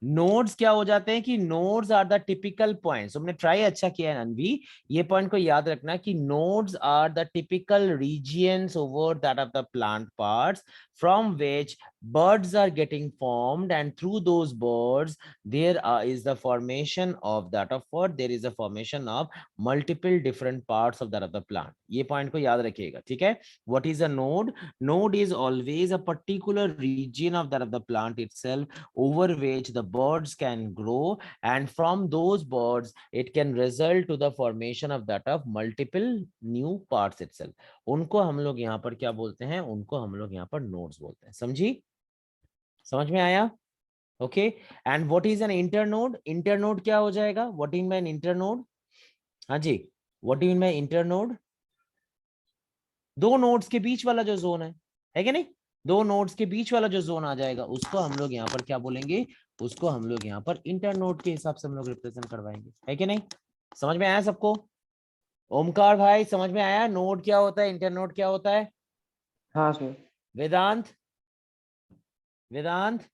नोड्स क्या हो जाते हैं कि nodes are the typical points. तुमने ट्राई अच्छा किया है अनवी, ये पॉइंट को याद रखना कि nodes are the typical regions over that of the plant parts from which buds are getting formed, and through those buds there is the formation of that of what there is a formation of multiple different parts of that of the plant. ये point को याद रखिएगा, ठीक है? What is a node? Node is always a particular region of that of the plant itself over which the buds can grow, and from those buds it can result to the formation of that of multiple new parts itself. उनको हम लोग यहाँ पर क्या बोलते हैं? उनको हम लोग यहाँ पर नोड्स बोलते हैं। समझी? समझ में आया? Okay. And what is an internode? Internode क्या हो जाएगा? What in by internode? हाँ जी, व्हाट इन बाय इंटरनोड? दो नोड्स के बीच वाला जो जोन है कि नहीं? दो नोड्स के बीच वाला जो जोन आ जाएगा उसको हम लोग यहाँ पर क्या बोलेंगे? उसको हम लोग यहाँ पर इंटरनोड के हिसाब से हम लोग रिप्रेजेंट करवाएंगे, है कि नहीं? समझ में आया सबको? ओमकार भाई समझ में आया नोड क्या होता है, इंटरनोड क्या होता है? हाँ सर। वेदांत, वेदांत,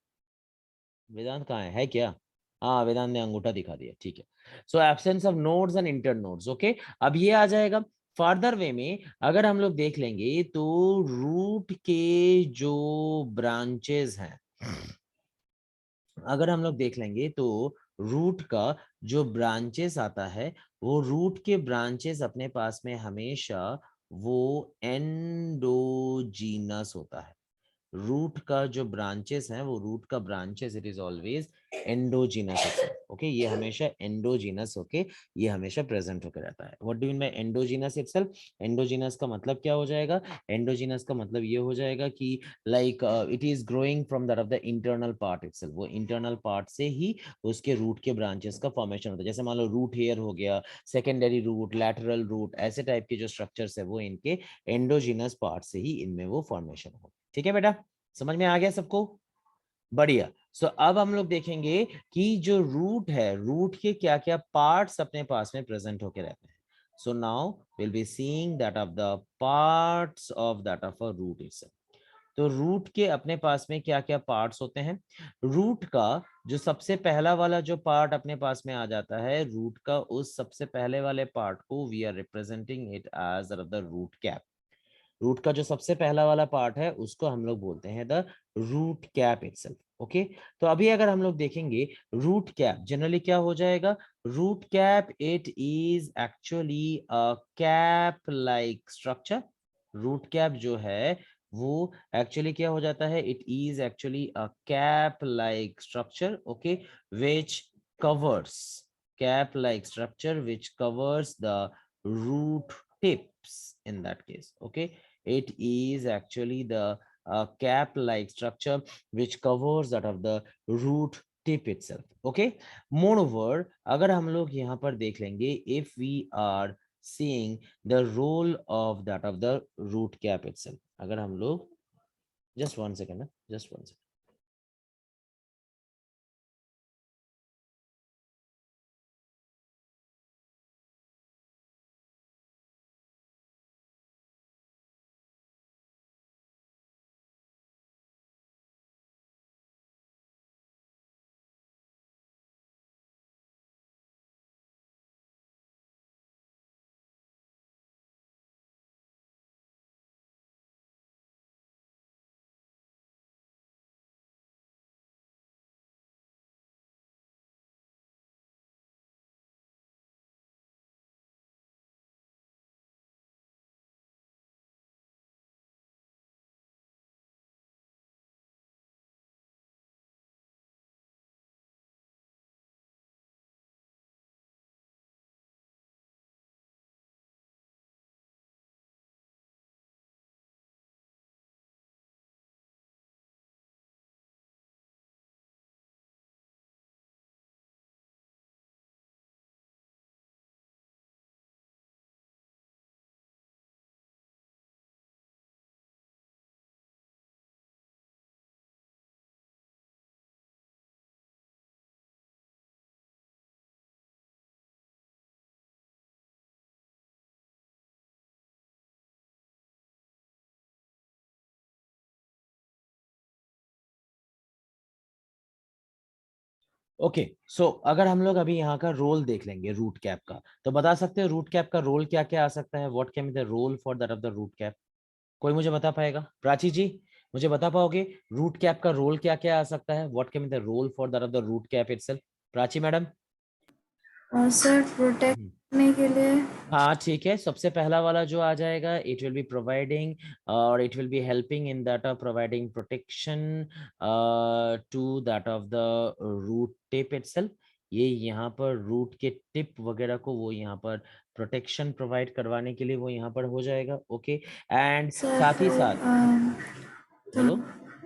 वेदांत कहाँ है क्या? हाँ वेदांत ने अंगूठा दिखा दिया, ठीक है। So absence of nodes and internodes, okay. अब ये आ जाएगा फर्दर वे में। अगर हम लोग देख लेंगे तो रूट के जो ब्रांचेस हैं, अगर हम लोग देख लेंगे तो रूट का जो ब्रांचेस आता है, वो रूट के ब्रांचेस अपने पास में हमेशा वो एंडोजीनस होता है। रूट का जो ब्रांचेस हैं वो रूट का branches it is always endogenous, okay. ये हमेशा एंडोजीनस होके ये हमेशा प्रेजेंट होकर रहता है। What do mean by endogenous itself? Endogenous का मतलब क्या हो जाएगा? एंडोजीनस का मतलब ये हो जाएगा कि like it is growing from that of the internal part itself. वो इंटरनल पार्ट से ही उसके रूट के ब्रांचेस का फॉर्मेशन होता है। जैसे मान लो रूट हेयर हो गया, सेकेंडरी रूट, लैटरल रूट, ऐसे टाइप के जो स्ट्रक्चर्स है वो इनके एंडोजीनस पार्ट से ही इनमें वो फॉर्मेशन हो। ठीक है बेटा, समझ में आ गया सबको? बढ़िया। सो अब हम लोग देखेंगे कि जो रूट है, रूट के क्या क्या पार्ट्स अपने पास में प्रेजेंट होके रहते हैं। So now will be seeing that of the parts of that of a root itself. तो रूट के अपने पास में क्या क्या पार्ट्स होते हैं? रूट का जो सबसे पहला वाला जो पार्ट अपने पास में आ जाता है, रूट का उस सबसे पहले वाले पार्ट को we are representing it as the root cap. Root का जो सबसे पहला वाला पार्ट है उसको हम लोग बोलते हैं the root cap itself, okay. तो अभी अगर हम लोग देखेंगे रूट कैप जनरली क्या हो जाएगा? Root cap it is actually a cap like structure. Root cap जो है वो एक्चुअली क्या हो जाता है? It is actually a cap like structure, okay, which covers, cap like structure which covers the root tips in that case, okay. It is actually the cap like structure which covers that of the root tip itself, okay. Moreover अगर हम लोग यहाँ पर देख लेंगे, if we are seeing the role of that of the root cap itself, अगर हम लोग just one second, just one second. Okay so अगर हम लोग अभी यहाँ का रोल देख लेंगे रूट कैप का, तो बता सकते हैं रूट कैप का रोल क्या क्या आ सकता है? What can be the role for that of the root cap? कोई मुझे बता पाएगा? प्राची जी मुझे बता पाओगे रूट कैप का रोल क्या क्या आ सकता है? What can be the role for that of the root cap itself? Prachi madam. Sir protect करने के लिए। हाँ ठीक है, सबसे पहला वाला जो आ जाएगा, इट विल बी प्रोवाइडिंग और it will be helping in that of providing protection to that of the root tip itself. ये यहाँ पर रूट के टिप वगैरह को वो यहाँ पर प्रोटेक्शन प्रोवाइड करवाने के लिए वो यहाँ पर हो जाएगा। ओके एंड साथ ही साथ बोलो,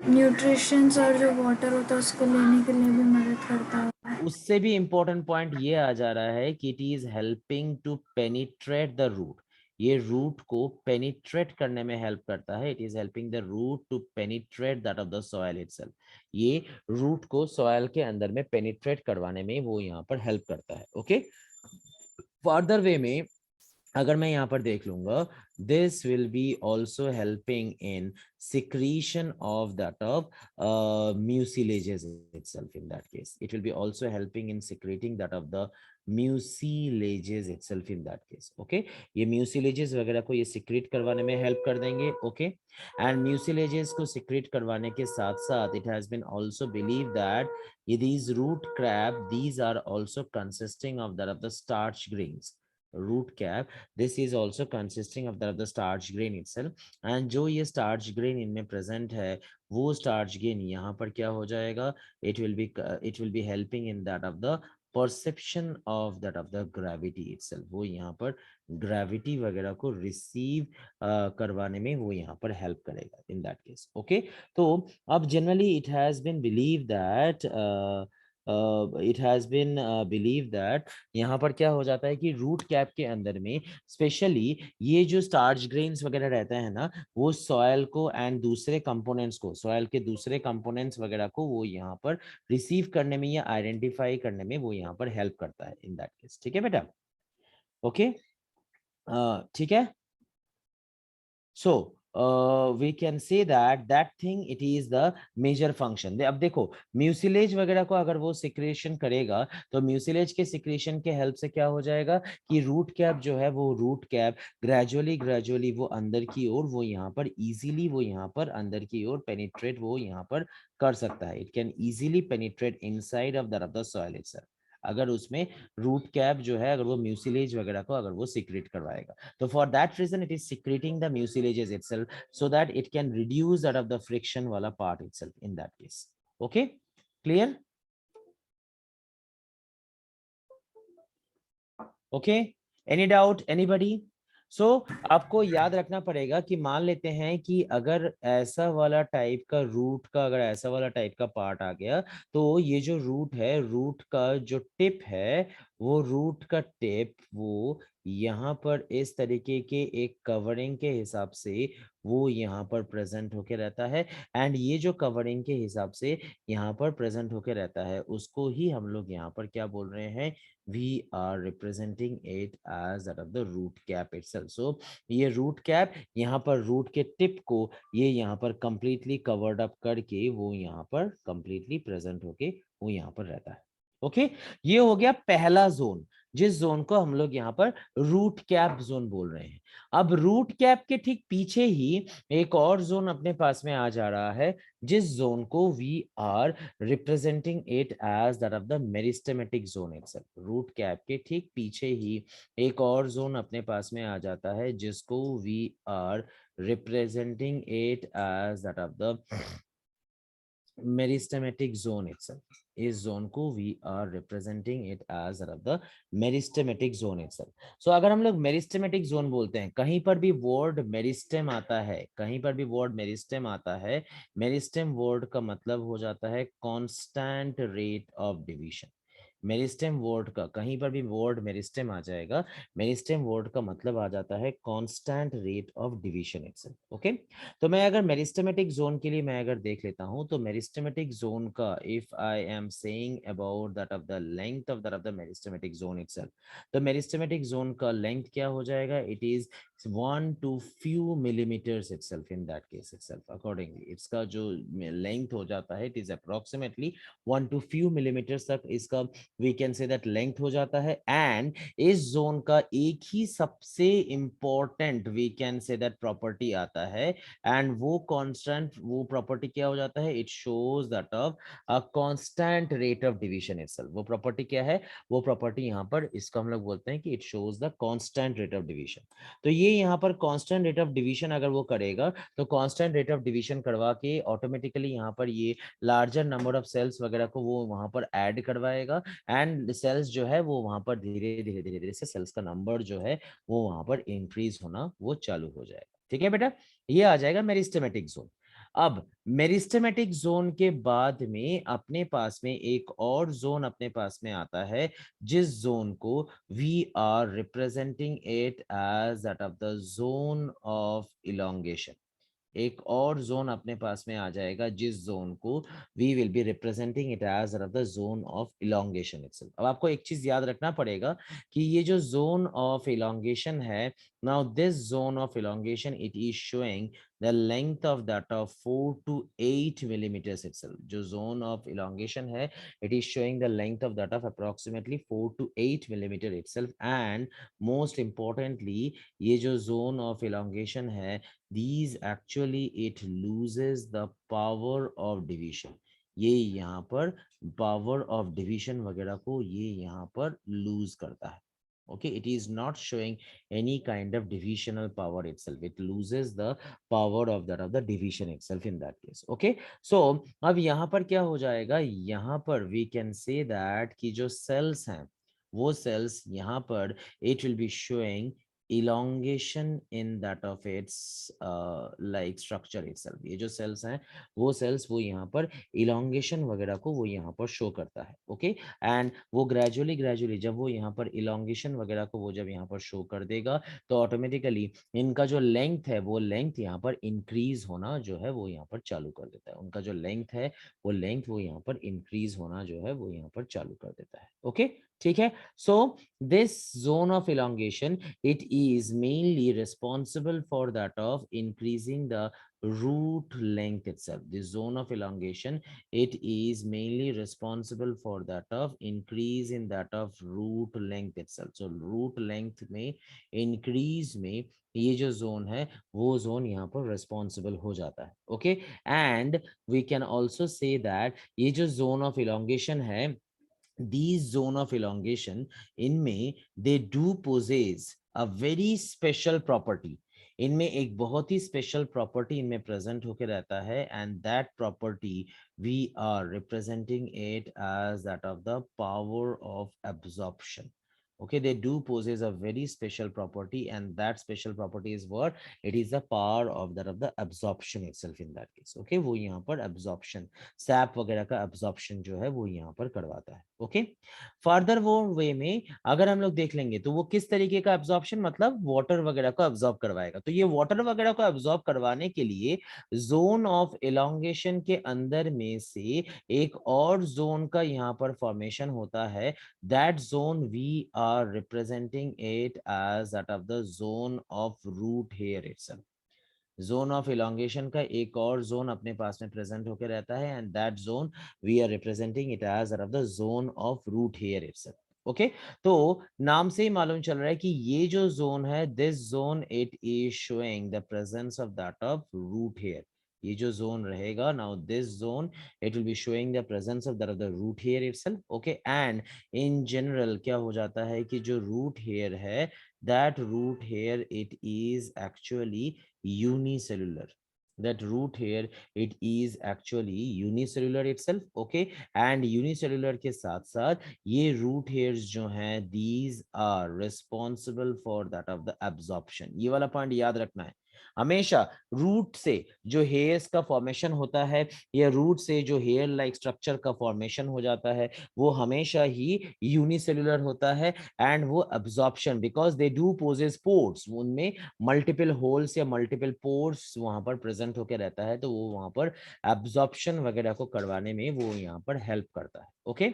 न्यूट्रिशंस और जो वाटर होता है उसको लेने के लिए भी मदद करता है। उससे भी इम्पोर्टेंट पॉइंट ये आ जा रहा है कि it is helping to penetrate the root. ये रूट को पेनिट्रेट करने में हेल्प करता है। It is helping the root to penetrate that of the soil itself. ये रूट को सॉइल के अंदर में पेनिट्रेट करवाने में वो यहाँ पर हेल्प करता है। ओके फर्दर वे में अगर मैं यहाँ पर देख लूंगा, this will be also helping in secretion of that of mucilages itself. In that case it will be also helping in secreting that of the mucilages itself in that case. Okay ये mucilages वगैरह को ये secrete करवाने में help कर देंगे। Okay and mucilages को secrete करवाने के साथ साथ it has been also believed that these root crab, these are also consisting of that of the starch grains. root cap, this is also consisting of the starch grain itself and जो ये starch grain इनमें present है वो starch grain यहाँ पर क्या हो जाएगा, it will be helping in that of the perception of that of the gravity itself। वो यहाँ पर gravity वगैरह को receive करवाने में वो यहाँ पर help करेगा in that case। okay तो अब generally it has been believed that it has been believed that यहाँ पर क्या हो जाता है कि रूट कैप के अंदर में स्पेशली ये जो स्टार्च ग्रेन्स वगैरह रहता है ना, वो सॉयल को एंड दूसरे कंपोनेंट्स को, सॉयल के दूसरे कंपोनेंट्स वगैरह को वो यहाँ पर रिसीव करने में या आइडेंटिफाई करने में वो यहाँ पर हेल्प करता है इन दैट केस। ठीक है बेटा? ओके ठीक है सो we can say that thing it is the major function। अब देखो म्यूसिलेज वगैरह को अगर वो सिक्रेशन करेगा तो म्यूसिलेज के सिक्रेशन के हेल्प से क्या हो जाएगा कि रूट कैप जो है वो रूट कैप ग्रेजुअली वो अंदर की ओर वो यहाँ पर इजीली वो यहाँ पर अंदर की ओर पेनिट्रेट वो यहाँ पर कर सकता है। It can easily penetrate inside of the soil itself अगर उसमें रूट कैप जो है अगर वो म्यूसिलेज वगैरह को अगर वो सिक्रेट करवाएगा। So for that reason, it is secreting the mucilages itself so that it can reduce that of the friction wala part itself in that case. Okay, clear? Okay, any doubt, anybody? So आपको याद रखना पड़ेगा कि मान लेते हैं कि अगर ऐसा वाला टाइप का रूट का अगर ऐसा वाला टाइप का पार्ट आ गया तो ये जो रूट है, रूट का जो टिप है वो रूट का टिप वो यहाँ पर इस तरीके के एक कवरिंग के हिसाब से वो यहाँ पर प्रेजेंट होके रहता है एंड ये जो कवरिंग के हिसाब से यहाँ पर प्रेजेंट होके रहता है उसको ही हम लोग यहाँ पर क्या बोल रहे हैं, we are representing it as that of the root cap itself। so ये root cap यहाँ पर root के tip को ये यहाँ पर completely covered up करके वो यहाँ पर completely present होके वो यहाँ पर रहता है। ओके ये हो गया पहला जोन जिस जोन को हम लोग यहाँ पर रूट कैप जोन बोल रहे हैं। अब रूट कैप के ठीक पीछे ही एक और जोन अपने पास में आ जा रहा है जिस जोन को we are representing it as that of the meristematic zone itself. Root cap के ठीक पीछे ही एक और जोन अपने पास में आ जाता है जिसको we are representing it as that of the meristematic zone itself. इस जोन को we are representing it as the meristematic zone itself. So अगर हम लोग मेरिस्टेमेटिक जोन बोलते हैं, कहीं पर भी वर्ड मेरिस्टेम आता है, कहीं पर भी वर्ड मेरिस्टेम आता है, मेरिस्टेम वर्ड का मतलब हो जाता है constant rate of division. Meristem word का कहीं पर भी वर्ड मेरिस्टेम आ जाएगा, मेरिस्टेम वर्ड का मतलब आ जाता है constant rate of division itself. Okay, तो मैं अगर मेरिस्टेमेटिक जोन के लिए मैं अगर देख लेता हूं तो मेरिस्टेमेटिक जोन का if I am saying about that of the length of that of the meristematic zone itself, तो मेरिस्टेमेटिक जोन का लेंथ क्या हो जाएगा, it is 1 to few millimeters itself in that case itself accordingly इसका जो length हो जाता है, it is approximately 1 to few millimeters तक इसका we can say that length हो जाता है। एंड इस जोन का एक ही सबसे important we can say that property आता है, एंड वो कांस्टेंट वो प्रॉपर्टी क्या हो जाता है, it shows that of a constant rate of division itself. वो प्रॉपर्टी क्या है, वो प्रॉपर्टी यहाँ पर इसको हम लोग बोलते हैं कि it shows the constant rate of division. तो ये यहाँ पर कांस्टेंट रेट ऑफ डिवीजन अगर वो करेगा तो कांस्टेंट रेट ऑफ डिवीजन करवा के ऑटोमेटिकली यहाँ पर ये लार्जर नंबर ऑफ सेल्स वगैरह को वो वहां पर ऐड करवाएगा, एंड सेल्स जो है वो वहां पर धीरे धीरे धीरे धीरे से सेल्स का नंबर जो है वो वहां पर इंक्रीज होना वो चालू हो जाएगा। ठीक है बेटा, ये आ जाएगा मेरिस्टेमेटिक जोन। अब मेरिस्टेमेटिक जोन के बाद में अपने पास में एक और जोन अपने पास में आता है, जिस जोन को we are representing it as that of the zone of elongation. एक और जोन अपने पास में आ जाएगा जिस जोन को we will be representing it as the zone of elongation itself. अब आपको एक चीज याद रखना पड़ेगा कि ये जो जोन ऑफ इलोंगेशन है, now this zone of elongation it is showing the length of that of 4 to 8 millimeters itself। जो zone of elongation है, it is showing the length of that of approximately 4 to 8 millimeter itself। and most importantly ये जो zone of elongation है, these actually it loses the power of division। ये यहाँ पर power of division वगैरह को ये यहाँ पर लूज करता है। okay, it is not showing any kind of divisional power itself, it loses the power of the division itself in that case। okay, so अब यहाँ पर क्या हो जाएगा, यहाँ पर we can say that कि जो cells हैं वो cells यहाँ पर it will be showing elongation in that of its like structure itself। ये जो cells हैं वो cells वो यहाँ पर elongation वगैरह को वो यहाँ पर show करता है। okay, एंड वो ग्रेजुअली जब वो यहाँ पर इलोंगेशन वगैरह को वो जब यहाँ पर शो कर देगा तो ऑटोमेटिकली इनका जो लेंथ है वो लेंथ यहाँ पर इंक्रीज होना जो है वो यहाँ पर चालू कर देता है। उनका जो लेंथ है वो लेंथ वो यहाँ पर इंक्रीज होना जो है वो यहाँ पर चालू कर देता है। ओके, ठीक है। So this zone of elongation it is mainly responsible for that of increasing the root length itself। This zone of elongation it is mainly responsible for that of increase in that of root length itself। so root length में increase में ये जो zone है वो zone यहाँ पर responsible हो जाता है। okay, and we can also say that ये जो zone of elongation है, these zone of elongation इनमें they do possess a very special property। इनमें एक बहुत ही स्पेशल प्रॉपर्टी इनमें प्रेजेंट होकर रहता है, and that property we are representing it as that of the power of absorption. okay, they do possess a very special property, and that special property is what it is the power of the absorption itself in that case। okay, वो यहाँ पर absorption SAP वगैरह का absorption जो है वो यहाँ पर करवाता है। okay, फर्दर वो वे में अगर हम लोग देख लेंगे तो वो किस तरीके का एब्जॉर्प्शन, मतलब वाटर वगैरह को एब्जॉर्ब करवाएगा। तो ये वाटर वगैरह को एब्जॉर्ब करवाने के लिए जोन ऑफ एलोंगेशन के अंदर में से एक और जोन का यहाँ पर फॉर्मेशन होता है। That zone we are representing it as that of the zone of root hair itself. Zone of elongation का एक और जोन अपने पास में प्रेजेंट होकर रहता है, and that zone we are representing it as the zone of root hair itself. Okay, तो नाम से ही मालूम चल रहा है कि ये जो जोन है, this zone it is showing the presence of that of root hair. ये जो जोन रहेगा, now this zone it will be showing the presence of the root hair itself. Okay, and in general क्या हो जाता है कि जो root hair है, that root hair it is actually unicellular। that root hair it is actually unicellular itself। okay, and unicellular के साथ साथ ये root hairs जो हैं these are responsible for that of the absorption। ये वाला पॉइंट याद रखना है। हमेशा रूट से जो हेयर्स का फॉर्मेशन होता है या रूट से जो हेयर लाइक स्ट्रक्चर का फॉर्मेशन हो जाता है वो हमेशा ही यूनिसेलुलर होता है एंड वो absorption because they do possess pores, उनमें मल्टीपल होल्स या मल्टीपल पोर्स वहां पर प्रेजेंट होकर रहता है तो वो वहां पर एब्जॉर्प्शन वगैरह को करवाने में वो यहाँ पर हेल्प करता है। ओके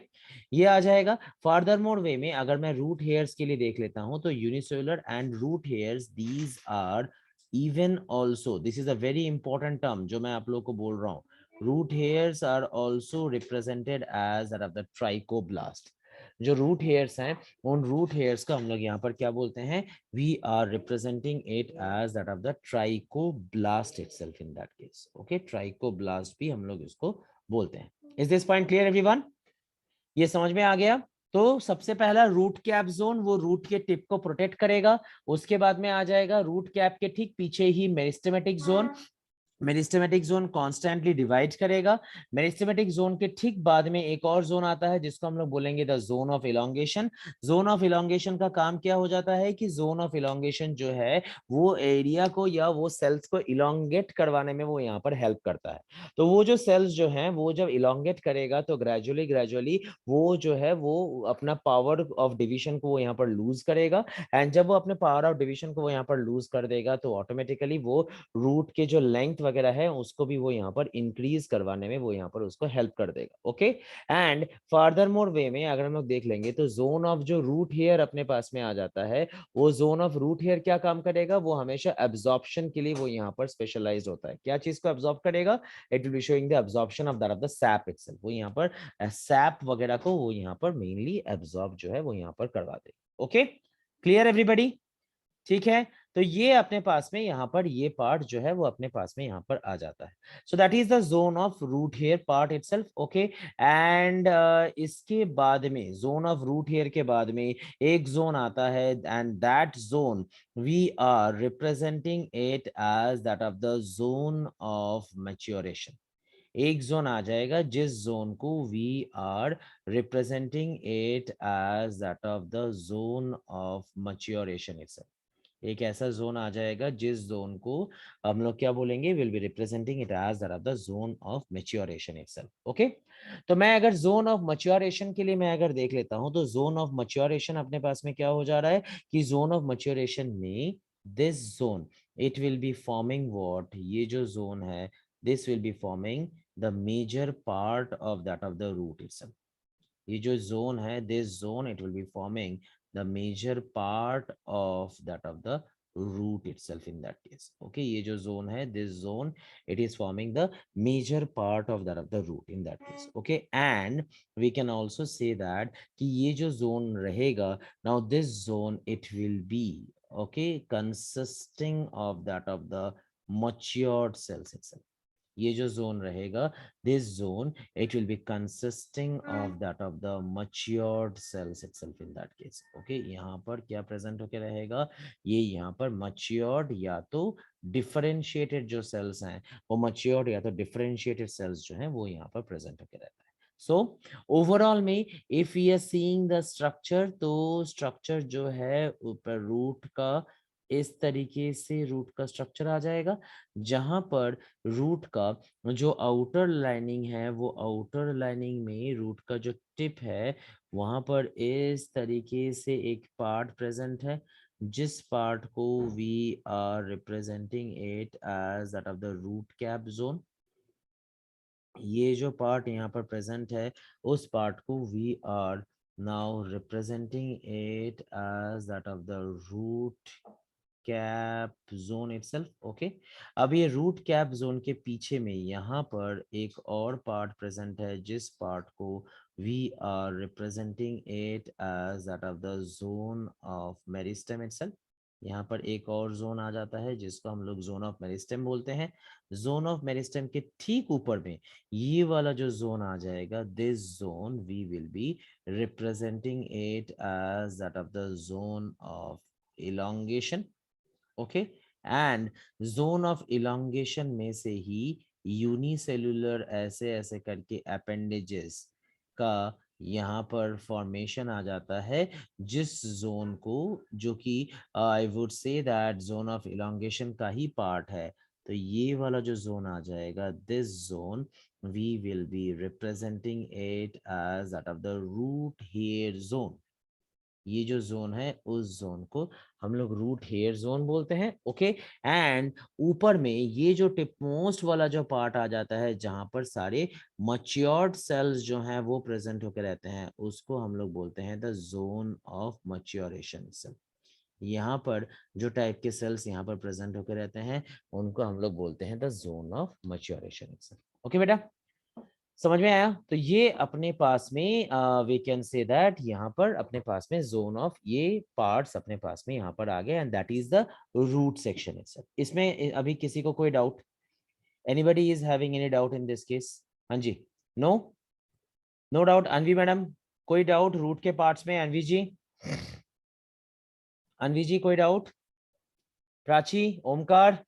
ये आ जाएगा। फर्दर मोर वे में अगर मैं रूट हेयर्स के लिए देख लेता हूं तो unicellular and root hairs these are even also, this is a very important term जो मैं आप लोगों को बोल रहा हूँ। Root hairs are also represented as that of the trichoblast. जो रूट हेयर्स हैं उन रूट हेयर्स का हम लोग यहाँ पर क्या बोलते हैं, we are representing it as that of the trichoblast itself in that case. Okay trichoblast भी हम लोग इसको बोलते हैं। Is this point clear everyone? ये समझ में आ गया? तो सबसे पहला रूट कैप जोन वो रूट के टिप को प्रोटेक्ट करेगा। उसके बाद में आ जाएगा रूट कैप के ठीक पीछे ही meristematic zone. Meristematic zone constantly divide करेगा। मेरिस्टेमेटिक जोन के ठीक बाद में एक और जोन आता है जिसको हम लोग बोलेंगे the zone of elongation. Zone of elongation का काम क्या हो जाता है कि जोन ऑफ इलोंगेशन जो है वो एरिया को या वो सेल्स को इलोंगेट करवाने में वो यहाँ पर हेल्प करता है। तो वो जो सेल्स जो हैं वो जब इलोंगेट करेगा तो ग्रेजुअली ग्रेजुअली वो जो है वो अपना पावर ऑफ डिवीजन को वो यहाँ पर लूज करेगा एंड जब वो अपने पावर ऑफ डिवीजन को वो यहाँ पर लूज कर देगा तो ऑटोमेटिकली वो रूट के जो लेंथ वगैरह है उसको भी वो यहाँ पर इंक्रीज करवाने में वो यहाँ पर उसको हेल्प कर देगा। ओके एंड फर्दर मोर वे में अगर हम लोग देख लेंगे तो जोन ऑफ जो रूट हेयर अपने पास में आ जाता है वो जोन ऑफ रूट हेयर क्या काम करेगा, वो हमेशा एब्जॉर्प्शन के लिए वो यहाँ पर स्पेशलाइज्ड होता है। क्या चीज को एब्जॉर्ब करेगा, it will be showing the absorption of that of the SAP itself. वो यहाँ पर सैप वगैरह को वो यहाँ पर मेनली एब्जॉर्ब जो है वो यहाँ पर करवा देगा। Okay clear everybody? ठीक है तो ये अपने पास में यहाँ पर ये पार्ट जो है वो अपने पास में यहाँ पर आ जाता है। So that is the zone of root hair part itself. Okay and इसके बाद में जोन ऑफ रूट हेयर के बाद में एक जोन आता है and that zone we are representing it as that of the zone of maturation. एक जोन आ जाएगा जिस जोन को we are representing it as that of the zone of maturation itself. एक ऐसा जोन आ जाएगा जिस जोन को हम लोग क्या बोलेंगे, will be representing it as the zone of maturation itself. Okay तो मैं अगर जोन ऑफ मैच्योरेशन के लिए मैं अगर देख लेता हूं तो जोन ऑफ मैच्योरेशन अपने पास में क्या हो जा रहा है कि जोन ऑफ मैच्योरेशन में this zone it will be forming what, ये जो जोन है this will be forming the major part of that of the root itself. ये जो जोन है this zone it will be forming the major part of that of the root itself in that case. Okay ये जो zone है this zone it is forming the major part of that of the root in that case. Okay and we can also say that कि ये जो zone रहेगा now this zone it will be okay consisting of that of the matured cells itself. ये जो zone रहेगा this zone it will be consisting of that of the matured cells itself in that case. okay यहाँ पर क्या present होके रहेगा, ये यहाँ पर matured या तो डिफरेंशिएटेड जो सेल्स हैं वो matured या तो डिफरेंशिएटेड सेल्स जो हैं वो यहाँ पर प्रेजेंट होके रहता है। सो ओवरऑल में if we are seeing the structure तो स्ट्रक्चर जो है ऊपर रूट का इस तरीके से रूट का स्ट्रक्चर आ जाएगा जहां पर रूट का जो आउटर लाइनिंग है वो आउटर लाइनिंग में रूट का जो टिप है वहां पर इस तरीके से एक पार्ट प्रेजेंट है जिस पार्ट को we are representing it as that of the root cap zone. ये जो पार्ट यहाँ पर प्रेजेंट है उस पार्ट को we are now representing it as that of the root cap zone itself. Okay अब ये रूट कैप जोन के पीछे में यहाँ पर एक और पार्ट प्रेजेंट है जिस पार्ट को we are representing it as that of the zone of meristem itself. यहाँ पर एक और जोन आ जाता है जिसको हम लोग जोन ऑफ मेरिस्टेम बोलते हैं। जोन ऑफ मेरिस्टेम के ठीक ऊपर में ये वाला जो जोन आ जाएगा this zone we will be representing it as that of the zone of elongation. Okay and zone of elongation में से ही यूनिसेलुलर ऐसे ऐसे करके अपेंडेजेस का यहाँ पर फॉर्मेशन आ जाता है जिस जोन को, जो कि I would say that zone of elongation का ही पार्ट है। तो ये वाला जो जोन आ जाएगा, this zone we will be representing it as that of the root hair zone. ये जो जोन है उस जोन को हम लोग रूट हेयर जोन बोलते हैं। ओके, एंड ऊपर में ये जो टिप मोस्ट वाला जो पार्ट आ जाता है जहां पर सारे मच्योर्ड सेल्स जो हैं वो प्रेजेंट होकर रहते हैं, उसको हम लोग बोलते हैं the zone of maturation cell. यहाँ पर जो टाइप के सेल्स यहाँ पर प्रेजेंट होकर रहते हैं उनको हम लोग बोलते हैं the zone of maturation cell. Okay बेटा, समझ में आया? तो ये अपने पास में वी कैन से दैट यहाँ पर अपने पास में जोन ऑफ ये पार्ट्स अपने पास में यहाँ पर आ गए, and that is the root section itself. इसमें अभी किसी को कोई doubt? Anybody is having any doubt in this case? हाँ जी, no no doubt. Anvi madam, कोई डाउट रूट के पार्ट्स में? अनवी जी, अनवी जी कोई doubt? Prachi, Omkar?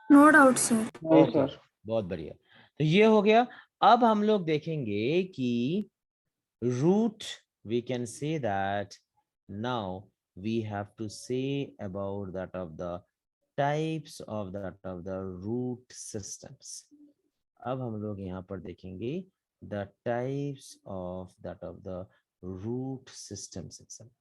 No doubt sir. नहीं ओके, सर। बहुत बढ़िया। तो ये हो गया। अब हम लोग देखेंगे कि root, we can say that now we have to say about that of the types of the root systems. अब हम लोग यहाँ पर देखेंगे the types of that of the root systems itself.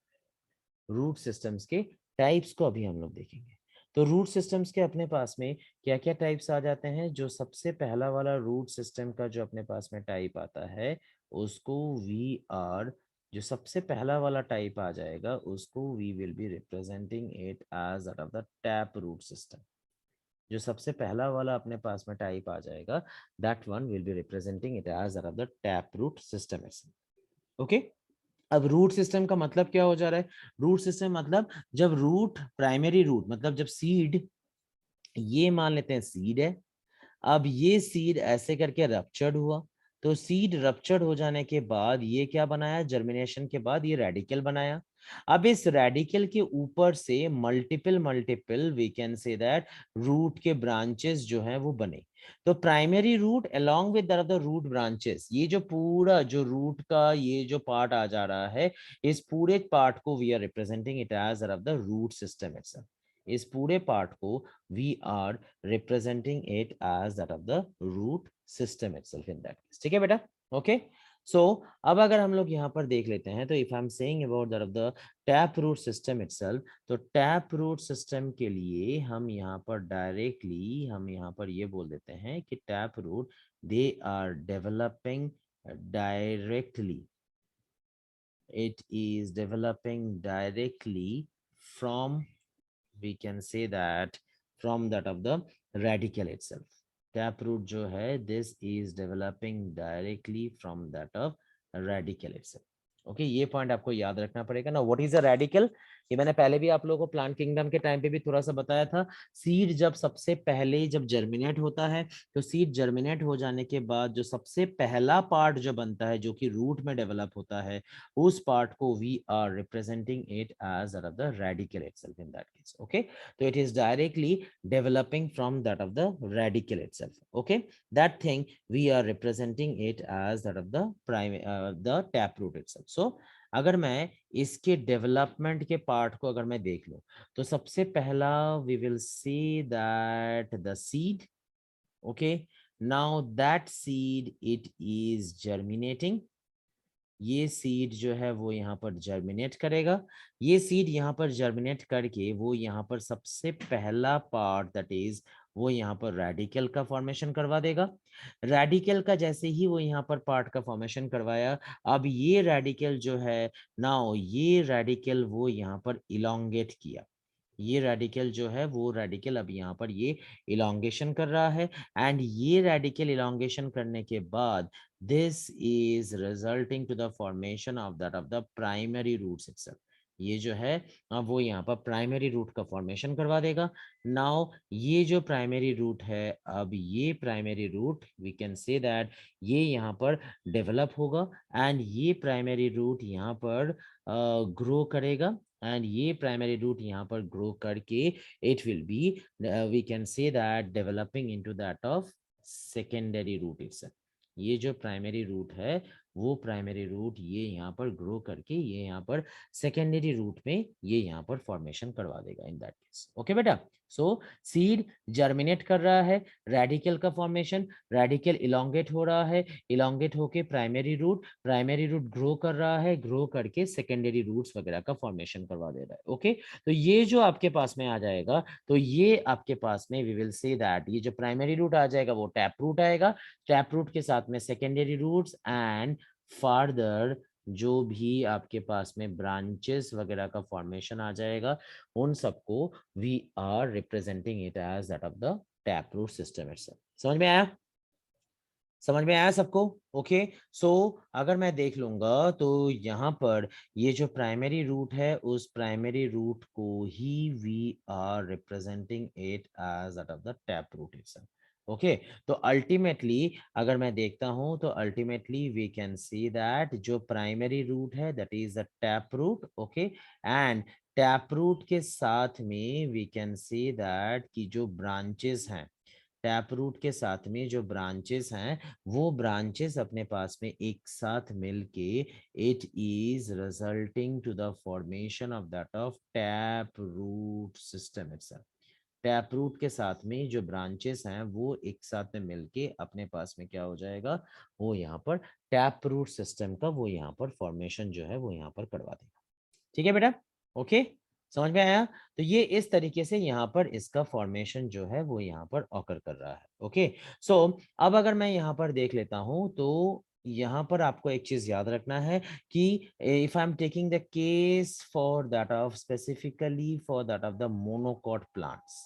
Root systems के टाइप्स को अभी हम लोग देखेंगे। तो रूट सिस्टम्स के अपने पास में क्या क्या टाइप्स आ जाते हैं? जो सबसे पहला वाला रूट सिस्टम का जो अपने पास में टाइप आता है उसको वी आर, जो सबसे पहला वाला टाइप आ जाएगा उसको we will be representing it as that of the tap root system. जो सबसे पहला वाला अपने पास में टाइप आ जाएगा that one will be representing it as that of the tap root system. Okay, अब रूट सिस्टम का मतलब क्या हो जा रहा है? रूट सिस्टम मतलब जब रूट, प्राइमरी रूट मतलब जब सीड, ये मान लेते हैं सीड है, अब ये सीड ऐसे करके रप्चर्ड हुआ, तो सीड रप्चर्ड हो जाने के बाद ये क्या बनाया? जर्मिनेशन के बाद ये रेडिकल बनाया। अब इस रेडिकल के ऊपर से multiple multiple we can say that root के ब्रांचेस जो हैं वो बने। तो primary root along with the root branches, ये जो पूरा जो रूट का ये जो पार्ट आ जा रहा है, इस पूरे पार्ट को we are representing it as the root system itself. इस पूरे पार्ट को we are representing it as that of the root system itself in that case. ठीक है बेटा? ओके, सो अब अगर हम लोग यहाँ पर देख लेते हैं, तो if I am saying about that of the tap root system itself, तो टैप रूट सिस्टम के लिए हम यहाँ पर डायरेक्टली हम यहाँ पर ये बोल देते हैं कि tap root they are developing directly, it is developing directly from, we can say that, from that of the radical itself. Taproot जो है, this is developing directly from that of radical itself. Okay, ये point आपको याद रखना पड़ेगा ना। What is a radical? ये मैंने पहले भी आप लोगों को प्लांट किंगडम के टाइम पे भी थोड़ा सा बताया था। सीड जब सबसे पहले जब जर्मिनेट होता है, तो सीड जर्मिनेट हो जाने के बाद जो सबसे पहला पार्ट जो बनता है, जो कि रूट में डेवलप होता है, उस पार्ट को we are representing it as the radical itself in that case. Okay, तो it is directly developing from that of the radical itself. Okay, that thing we are representing it as that of the the tap root itself. So अगर मैं इसके development के part को अगर मैं देख लूं, तो सबसे पहला we will see that the seed. Okay, now that seed it is germinating. ये सीड जो है वो यहाँ पर जर्मिनेट करेगा। ये सीड यहाँ पर जर्मिनेट करके वो यहाँ पर सबसे पहला पार्ट दैट इज वो यहाँ पर रेडिकल का फॉर्मेशन करवा देगा। रेडिकल का जैसे ही वो यहाँ पर पार्ट का फॉर्मेशन करवाया, अब ये रेडिकल जो है, नाउ ये रेडिकल वो यहाँ पर इलोंगेट किया। ये रेडिकल जो है वो रेडिकल अब यहाँ पर ये इलोंगेशन कर रहा है, एंड ये रेडिकल इलोंगेशन करने के बाद this is resulting to the formation of that of the primary roots itself. ये जो है अब वो यहाँ पर प्राइमरी रूट का फॉर्मेशन करवा देगा। नाउ ये जो प्राइमरी रूट है, अब ये primary root we can say that ये यहाँ पर डेवलप होगा, एंड ये प्राइमरी रूट यहाँ पर ग्रो करेगा, एंड ये प्राइमरी रूट यहाँ पर ग्रो करके it will be we can say that developing into that of secondary root itself. ये जो प्राइमरी रूट है वो प्राइमरी रूट ये यहाँ पर ग्रो करके ये यहाँ पर सेकेंडरी रूट में ये यहाँ पर फॉर्मेशन करवा देगा इन दैट केस। ओके बेटा, सो सीड जर्मिनेट कर रहा है, रेडिकल का फॉर्मेशन, रेडिकल इलोंगेट हो रहा है, इलोंगेट होके प्राइमरी रूट ग्रो कर रहा है, ग्रो करके सेकेंडरी रूट्स वगैरह का फॉर्मेशन करवा दे रहा है। ओके, तो ये जो आपके पास में आ जाएगा, तो ये आपके पास में वी विल से दैट ये जो प्राइमरी रूट आ जाएगा वो टैप रूट आएगा, टैप रूट के साथ में सेकेंडरी रूट्स एंड फर्दर जो भी आपके पास में ब्रांचेस वगैरह का फॉर्मेशन आ जाएगा, उन सबको we are representing it as that of the tap root system itself. समझ में आया? समझ में आया सबको? ओके, सो अगर मैं देख लूंगा तो यहाँ पर ये जो प्राइमरी रूट है उस प्राइमरी रूट को ही we are representing it as that of the tap root itself. Okay, तो अल्टीमेटली अगर मैं देखता हूं तो ultimately we can see that जो प्राइमरी रूट है that is the tap root. Okay, and tap root के साथ में वी कैन सी दैट कि जो ब्रांचेस हैं, टैप रूट के साथ में जो ब्रांचेस हैं वो ब्रांचेस अपने पास में एक साथ मिलके it is resulting to the formation of that of tap root system itself. Tap root के साथ में जो ब्रांचेस हैं वो एक साथ में मिलके अपने पास में क्या हो जाएगा, वो यहाँ पर टैप रूट सिस्टम का वो यहाँ पर फॉर्मेशन जो है वो यहाँ पर करवा देगा। ठीक है बेटा? ओके, समझ में आया? तो ये इस तरीके से यहाँ पर इसका फॉर्मेशन जो है वो यहाँ पर ऑकर कर रहा है। ओके, सो अब अगर मैं यहाँ पर देख लेता हूँ तो यहाँ पर आपको एक चीज याद रखना है कि if I am taking the case for that of specifically for that of the monocot plants,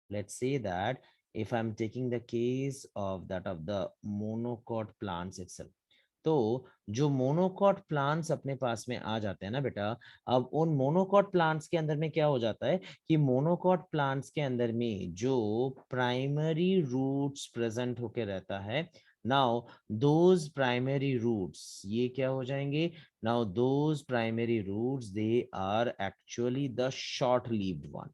let's say that if I'm taking the case of that of the monocot plants itself, तो जो monocot plants अपने पास में आ जाते हैं ना बेटा, अब उन मोनोकॉट प्लांट्स के अंदर में क्या हो जाता है कि मोनोकॉट प्लांट्स के अंदर में जो प्राइमरी रूट्स प्रेजेंट होके रहता है, नाउ दोज प्राइमरी रूट्स ये क्या हो जाएंगे, now those primary roots they are actually the short lived one.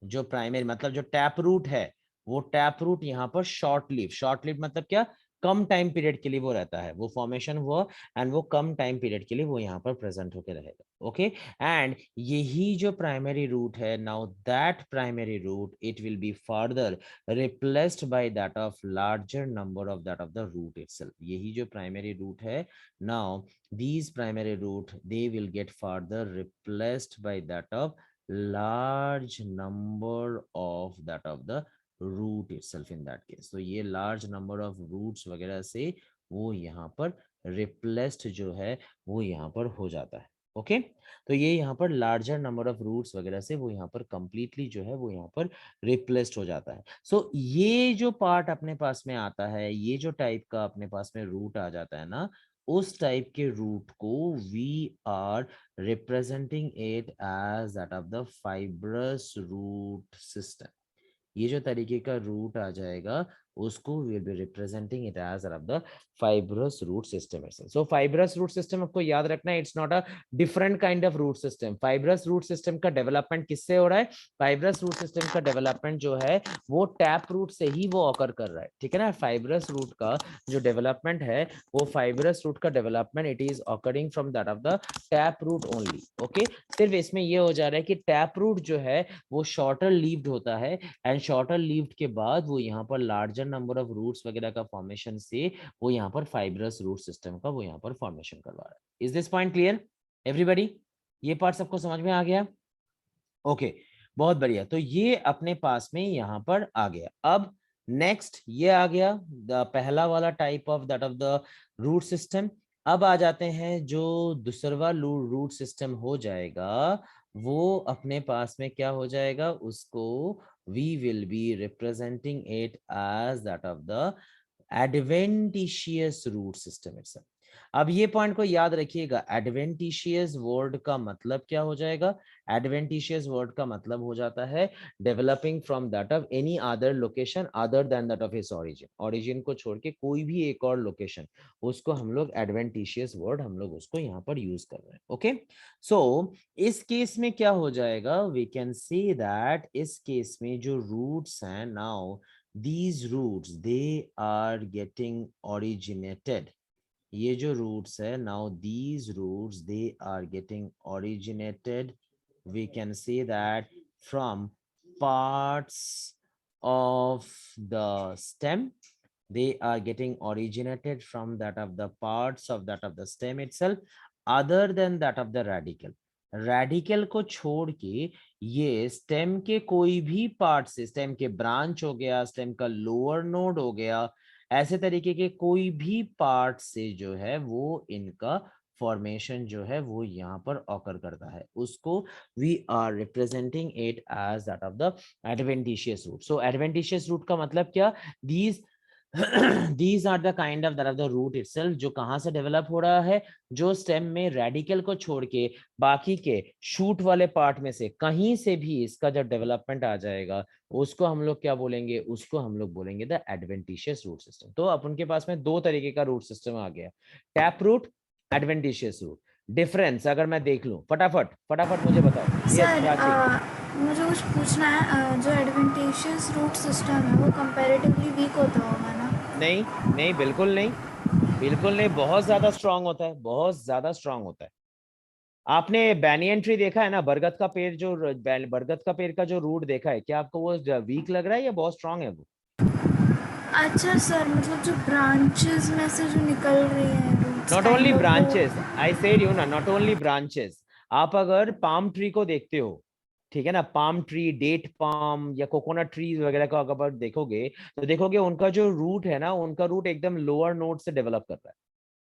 जो प्राइमरी मतलब जो टैप रूट है वो टैप रूट यहाँ पर शॉर्ट लिव मतलब क्या, कम टाइम पीरियड के लिए वो रहता है, वो फॉर्मेशन हुआ एंड वो कम टाइम पीरियड के लिए वो यहाँ पर प्रेजेंट होकर रहेगा। ओके, एंड यही जो प्राइमरी रूट है, now that primary root it will be further replaced by that of larger number of that of the root itself. यही जो प्राइमरी रूट है, now these primary root they will get further replaced by that of large number of that of the root itself in that case। तो ये large number of roots वगैरह से वो यहाँ पर replaced जो है वो यहाँ पर हो जाता है। ओके, तो ये यहाँ पर लार्जर नंबर ऑफ रूट्स वगैरह से वो यहाँ पर कंप्लीटली जो है वो यहाँ पर रिप्लेस्ड हो जाता है। सो ये जो पार्ट अपने पास में आता है, ये जो टाइप का अपने पास में रूट आ जाता है ना, उस टाइप के रूट को we are representing it as that of the fibrous root system। ये जो तरीके का रूट आ जाएगा उसको we'll be representing it as that of the fibrous root system। so fibrous root system आपको याद रखना है, it's not a different kind of root system। fibrous root system का डेवलपमेंट किससे हो रहा है, fibrous root system का डेवलपमेंट जो है वो टैप रूट से ही वो ऑकर कर रहा है। ठीक है ना, fibrous root का जो डेवलपमेंट है वो fibrous root का development it is occurring from that of the tap root only. Okay, सिर्फ इसमें ये हो जा रहा है कि टैप रूट जो है वो शॉर्टर लीव्ड होता है एंड शॉर्टर लीव्ड के बाद वो यहाँ पर लार्जर नंबर ऑफ रूट्स वगैरह का फॉर्मेशन से वो यहाँ पर फाइब्रस रूट सिस्टम का वो यहाँ पर फॉर्मेशन करवा रहा है। Is this point clear everybody? ये पार्ट सबको समझ में आ गया? ओके, बहुत बढ़िया। तो ये अपने पास में यहाँ पर आ गया। अब नेक्स्ट ये आ गया द पहला वाला type of that of the root system. अब आ जाते हैं जो दूसरा रूट सिस्टम हो जाएगा वो अपने पास में क्या हो जाएगा, उसको we will be representing it as that of the adventitious root system itself। अब ये पॉइंट को याद रखिएगा, एडवेंटिशियस वर्ड का मतलब क्या हो जाएगा, एडवेंटिशियस वर्ड का मतलब हो जाता है developing from that of any other location other than that of his origin. Origin को छोड़ के कोई भी एक और लोकेशन, उसको हम लोग एडवेंटिशियस वर्ड हम लोग उसको यहाँ पर यूज कर रहे हैं। ओके, सो इस केस में क्या हो जाएगा, वी कैन सी दैट इस केस में जो रूट्स हैं, now these roots they are getting originated ये जो रूट्स है, now these roots they are getting originated, we can say that from parts of the stem, they are getting originated from that of the parts of that of the stem itself, other than that of the radicle. Radical को छोड़ के ये stem के कोई भी part से, stem के branch हो गया, स्टेम का लोअर नोड हो गया, ऐसे तरीके के कोई भी पार्ट से जो है वो इनका फॉर्मेशन जो है वो यहाँ पर ऑकर करता है, उसको we are representing it as that of the adventitious root. So adventitious root का मतलब क्या? These these are the kind of that of the root itself, जो कहाँ से डेवलप हो रहा है, जो स्टेम में रेडिकल को छोड़ के बाकी के शूट वाले पार्ट में से कहीं से भी इसका जब डेवलपमेंट आ जाएगा, उसको हम लोग क्या बोलेंगे? उसको हम लोग बोलेंगे द एडवेंटिशियस रूट सिस्टम. तो अपन के पास में दो तरीके का रूट सिस्टम आ गया, tap root, adventitious root. Difference अगर मैं देख लूं, फटाफट मुझे बताओ. सर मुझे कुछ पूछना है, जो एडवेंटिशियस रूट सिस्टम है वो कंपैरेटिवली वीक होता होगा ना? नहीं, बिल्कुल नहीं, बहुत ज्यादा स्ट्रांग होता है, बहुत ज्यादा स्ट्रांग होता है. आपने बैनियन ट्री देखा है ना, बरगद का पेड़, जो बरगद का पेड़ का जो रूट देखा है, क्या आपको वो वीक लग रहा है या बहुत स्ट्रांग है वो? अच्छा सर, मतलब जो ब्रांचेस में से जो निकल रही है roots, not only branches, I said you ना, नॉट ओनली ब्रांचेस. आप अगर पाम ट्री को देखते हो, ठीक है ना, पाम ट्री, डेट पाम या कोकोनट ट्रीज वगैरह को अगर देखोगे तो देखोगे उनका जो रूट है ना, उनका रूट एकदम लोअर नोड से डेवलप कर रहा है.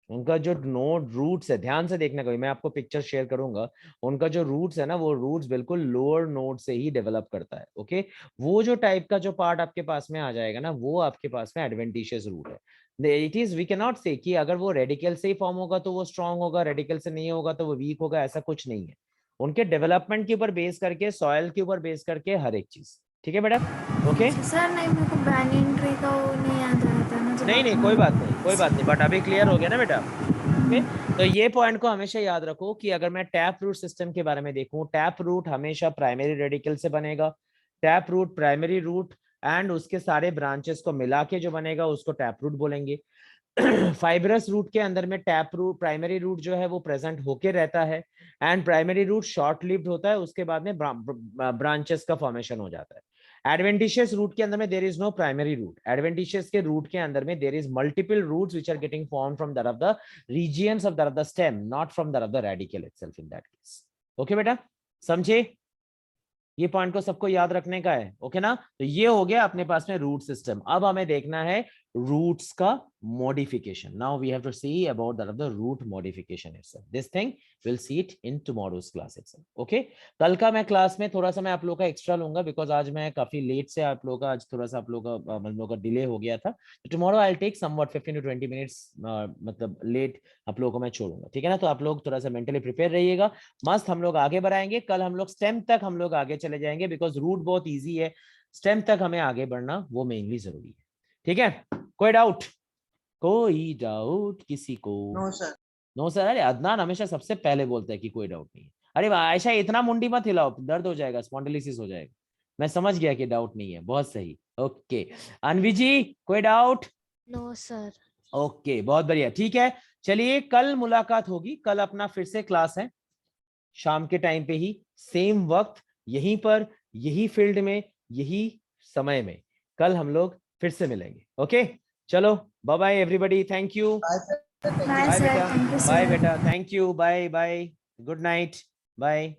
उनका जो नोड रूट्स है, ध्यान से देखने को, मैं आपको पिक्चर शेयर करूंगा, उनका जो रूट्स है ना, वो रूट्स बिल्कुल लोअर नोड से ही डेवलप करता है. ओके, वो जो टाइप का जो पार्ट आपके पास में आ जाएगा ना, वो आपके पास में एडवेंटिशियस रूट है. It is, we can not say कि अगर वो रेडिकल से ही फॉर्म होगा तो वो स्ट्रांग होगा, रेडिकल से नहीं होगा तो वो वीक होगा, ऐसा कुछ नहीं है. उनके डेवलपमेंट के ऊपर बेस करके, सॉइल के ऊपर बेस करके, हर एक चीज. ठीक है बेटा? ओके सर नहीं, मेरे को बैनियन ट्री का वो नहीं याद आया था ना. नहीं, कोई बात नहीं, बट अभी क्लियर हो गया ना बेटा. ओके, तो ये पॉइंट को हमेशा याद रखो कि अगर मैं टैप रूट सिस्टम के बारे में देखूं, टैप रूट हमेशा प्राइमरी रेडिकल से बनेगा. Tap root, primary root and उसके सारे ब्रांचेस को मिला के जो बनेगा उसको टैप रूट बोलेंगे. फाइब्रस रूट के अंदर में टैप रूट, प्राइमरी रूट जो है वो प्रेजेंट होके रहता है, and primary root short lived होता है, उसके बाद में ब्रांचेस का फॉर्मेशन हो जाता है. एडवेंटिशियस रूट के अंदर में there is no primary root. Adventitious के रूट के अंदर में there is multiple roots which are getting formed from that of the regions of that of the stem, not from that of the radical itself in that case. Okay बेटा, समझे? ये point को सबको याद रखने का है. ओके ना? तो ये हो गया अपने पास में रूट सिस्टम. अब हमें देखना है रूट्स का modification. Now we have to see about that of the root modification itself. This thing will see it in tomorrow's class itself. Okay, कल का मैं क्लास में थोड़ा सा मैं आप लोगों का एक्स्ट्रा लूंगा, बिकॉज आज मैं काफी लेट से आप लोगों का, आज थोड़ा सा आप लोगों का हम लोगों का डिले हो गया था. तो tomorrow I will take somewhat 15 to 20 minutes मतलब लेट आप लोगों को मैं छोड़ूंगा. ठीक है ना? तो आप लोग थोड़ा सा मेंटली प्रिपेयर रहिएगा. मस्त हम लोग आगे बढ़ाएंगे. कल हम लोग स्टेम तक हम लोग आगे चले जाएंगे, बिकॉज रूट बहुत ईजी है, स्टेम तक हमें आगे बढ़ना वो मेनली जरूरी है. ठीक है? कोई डाउट किसी को? No sir. अरे अदनान हमेशा सबसे पहले बोलता है कि कोई डाउट नहीं है. अरे आयशा इतना मुंडी मत हिलाओ, दर्द हो जाएगा, स्पॉन्डिलिसिस हो जाएगा. मैं समझ गया कि डाउट नहीं है, बहुत सही. ओके, अनवी जी कोई डाउट? No sir. ओके, बहुत बढ़िया. ठीक है, चलिए कल मुलाकात होगी. कल अपना फिर से क्लास है शाम के टाइम पे ही, सेम वक्त, यहीं पर, यही फील्ड में, यही समय में. कल हम लोग फिर से मिलेंगे. ओके, चलो bye bye everybody. Thank you. Bye sir, thank you sir. Bye बेटा, thank you. Bye bye, good night, bye.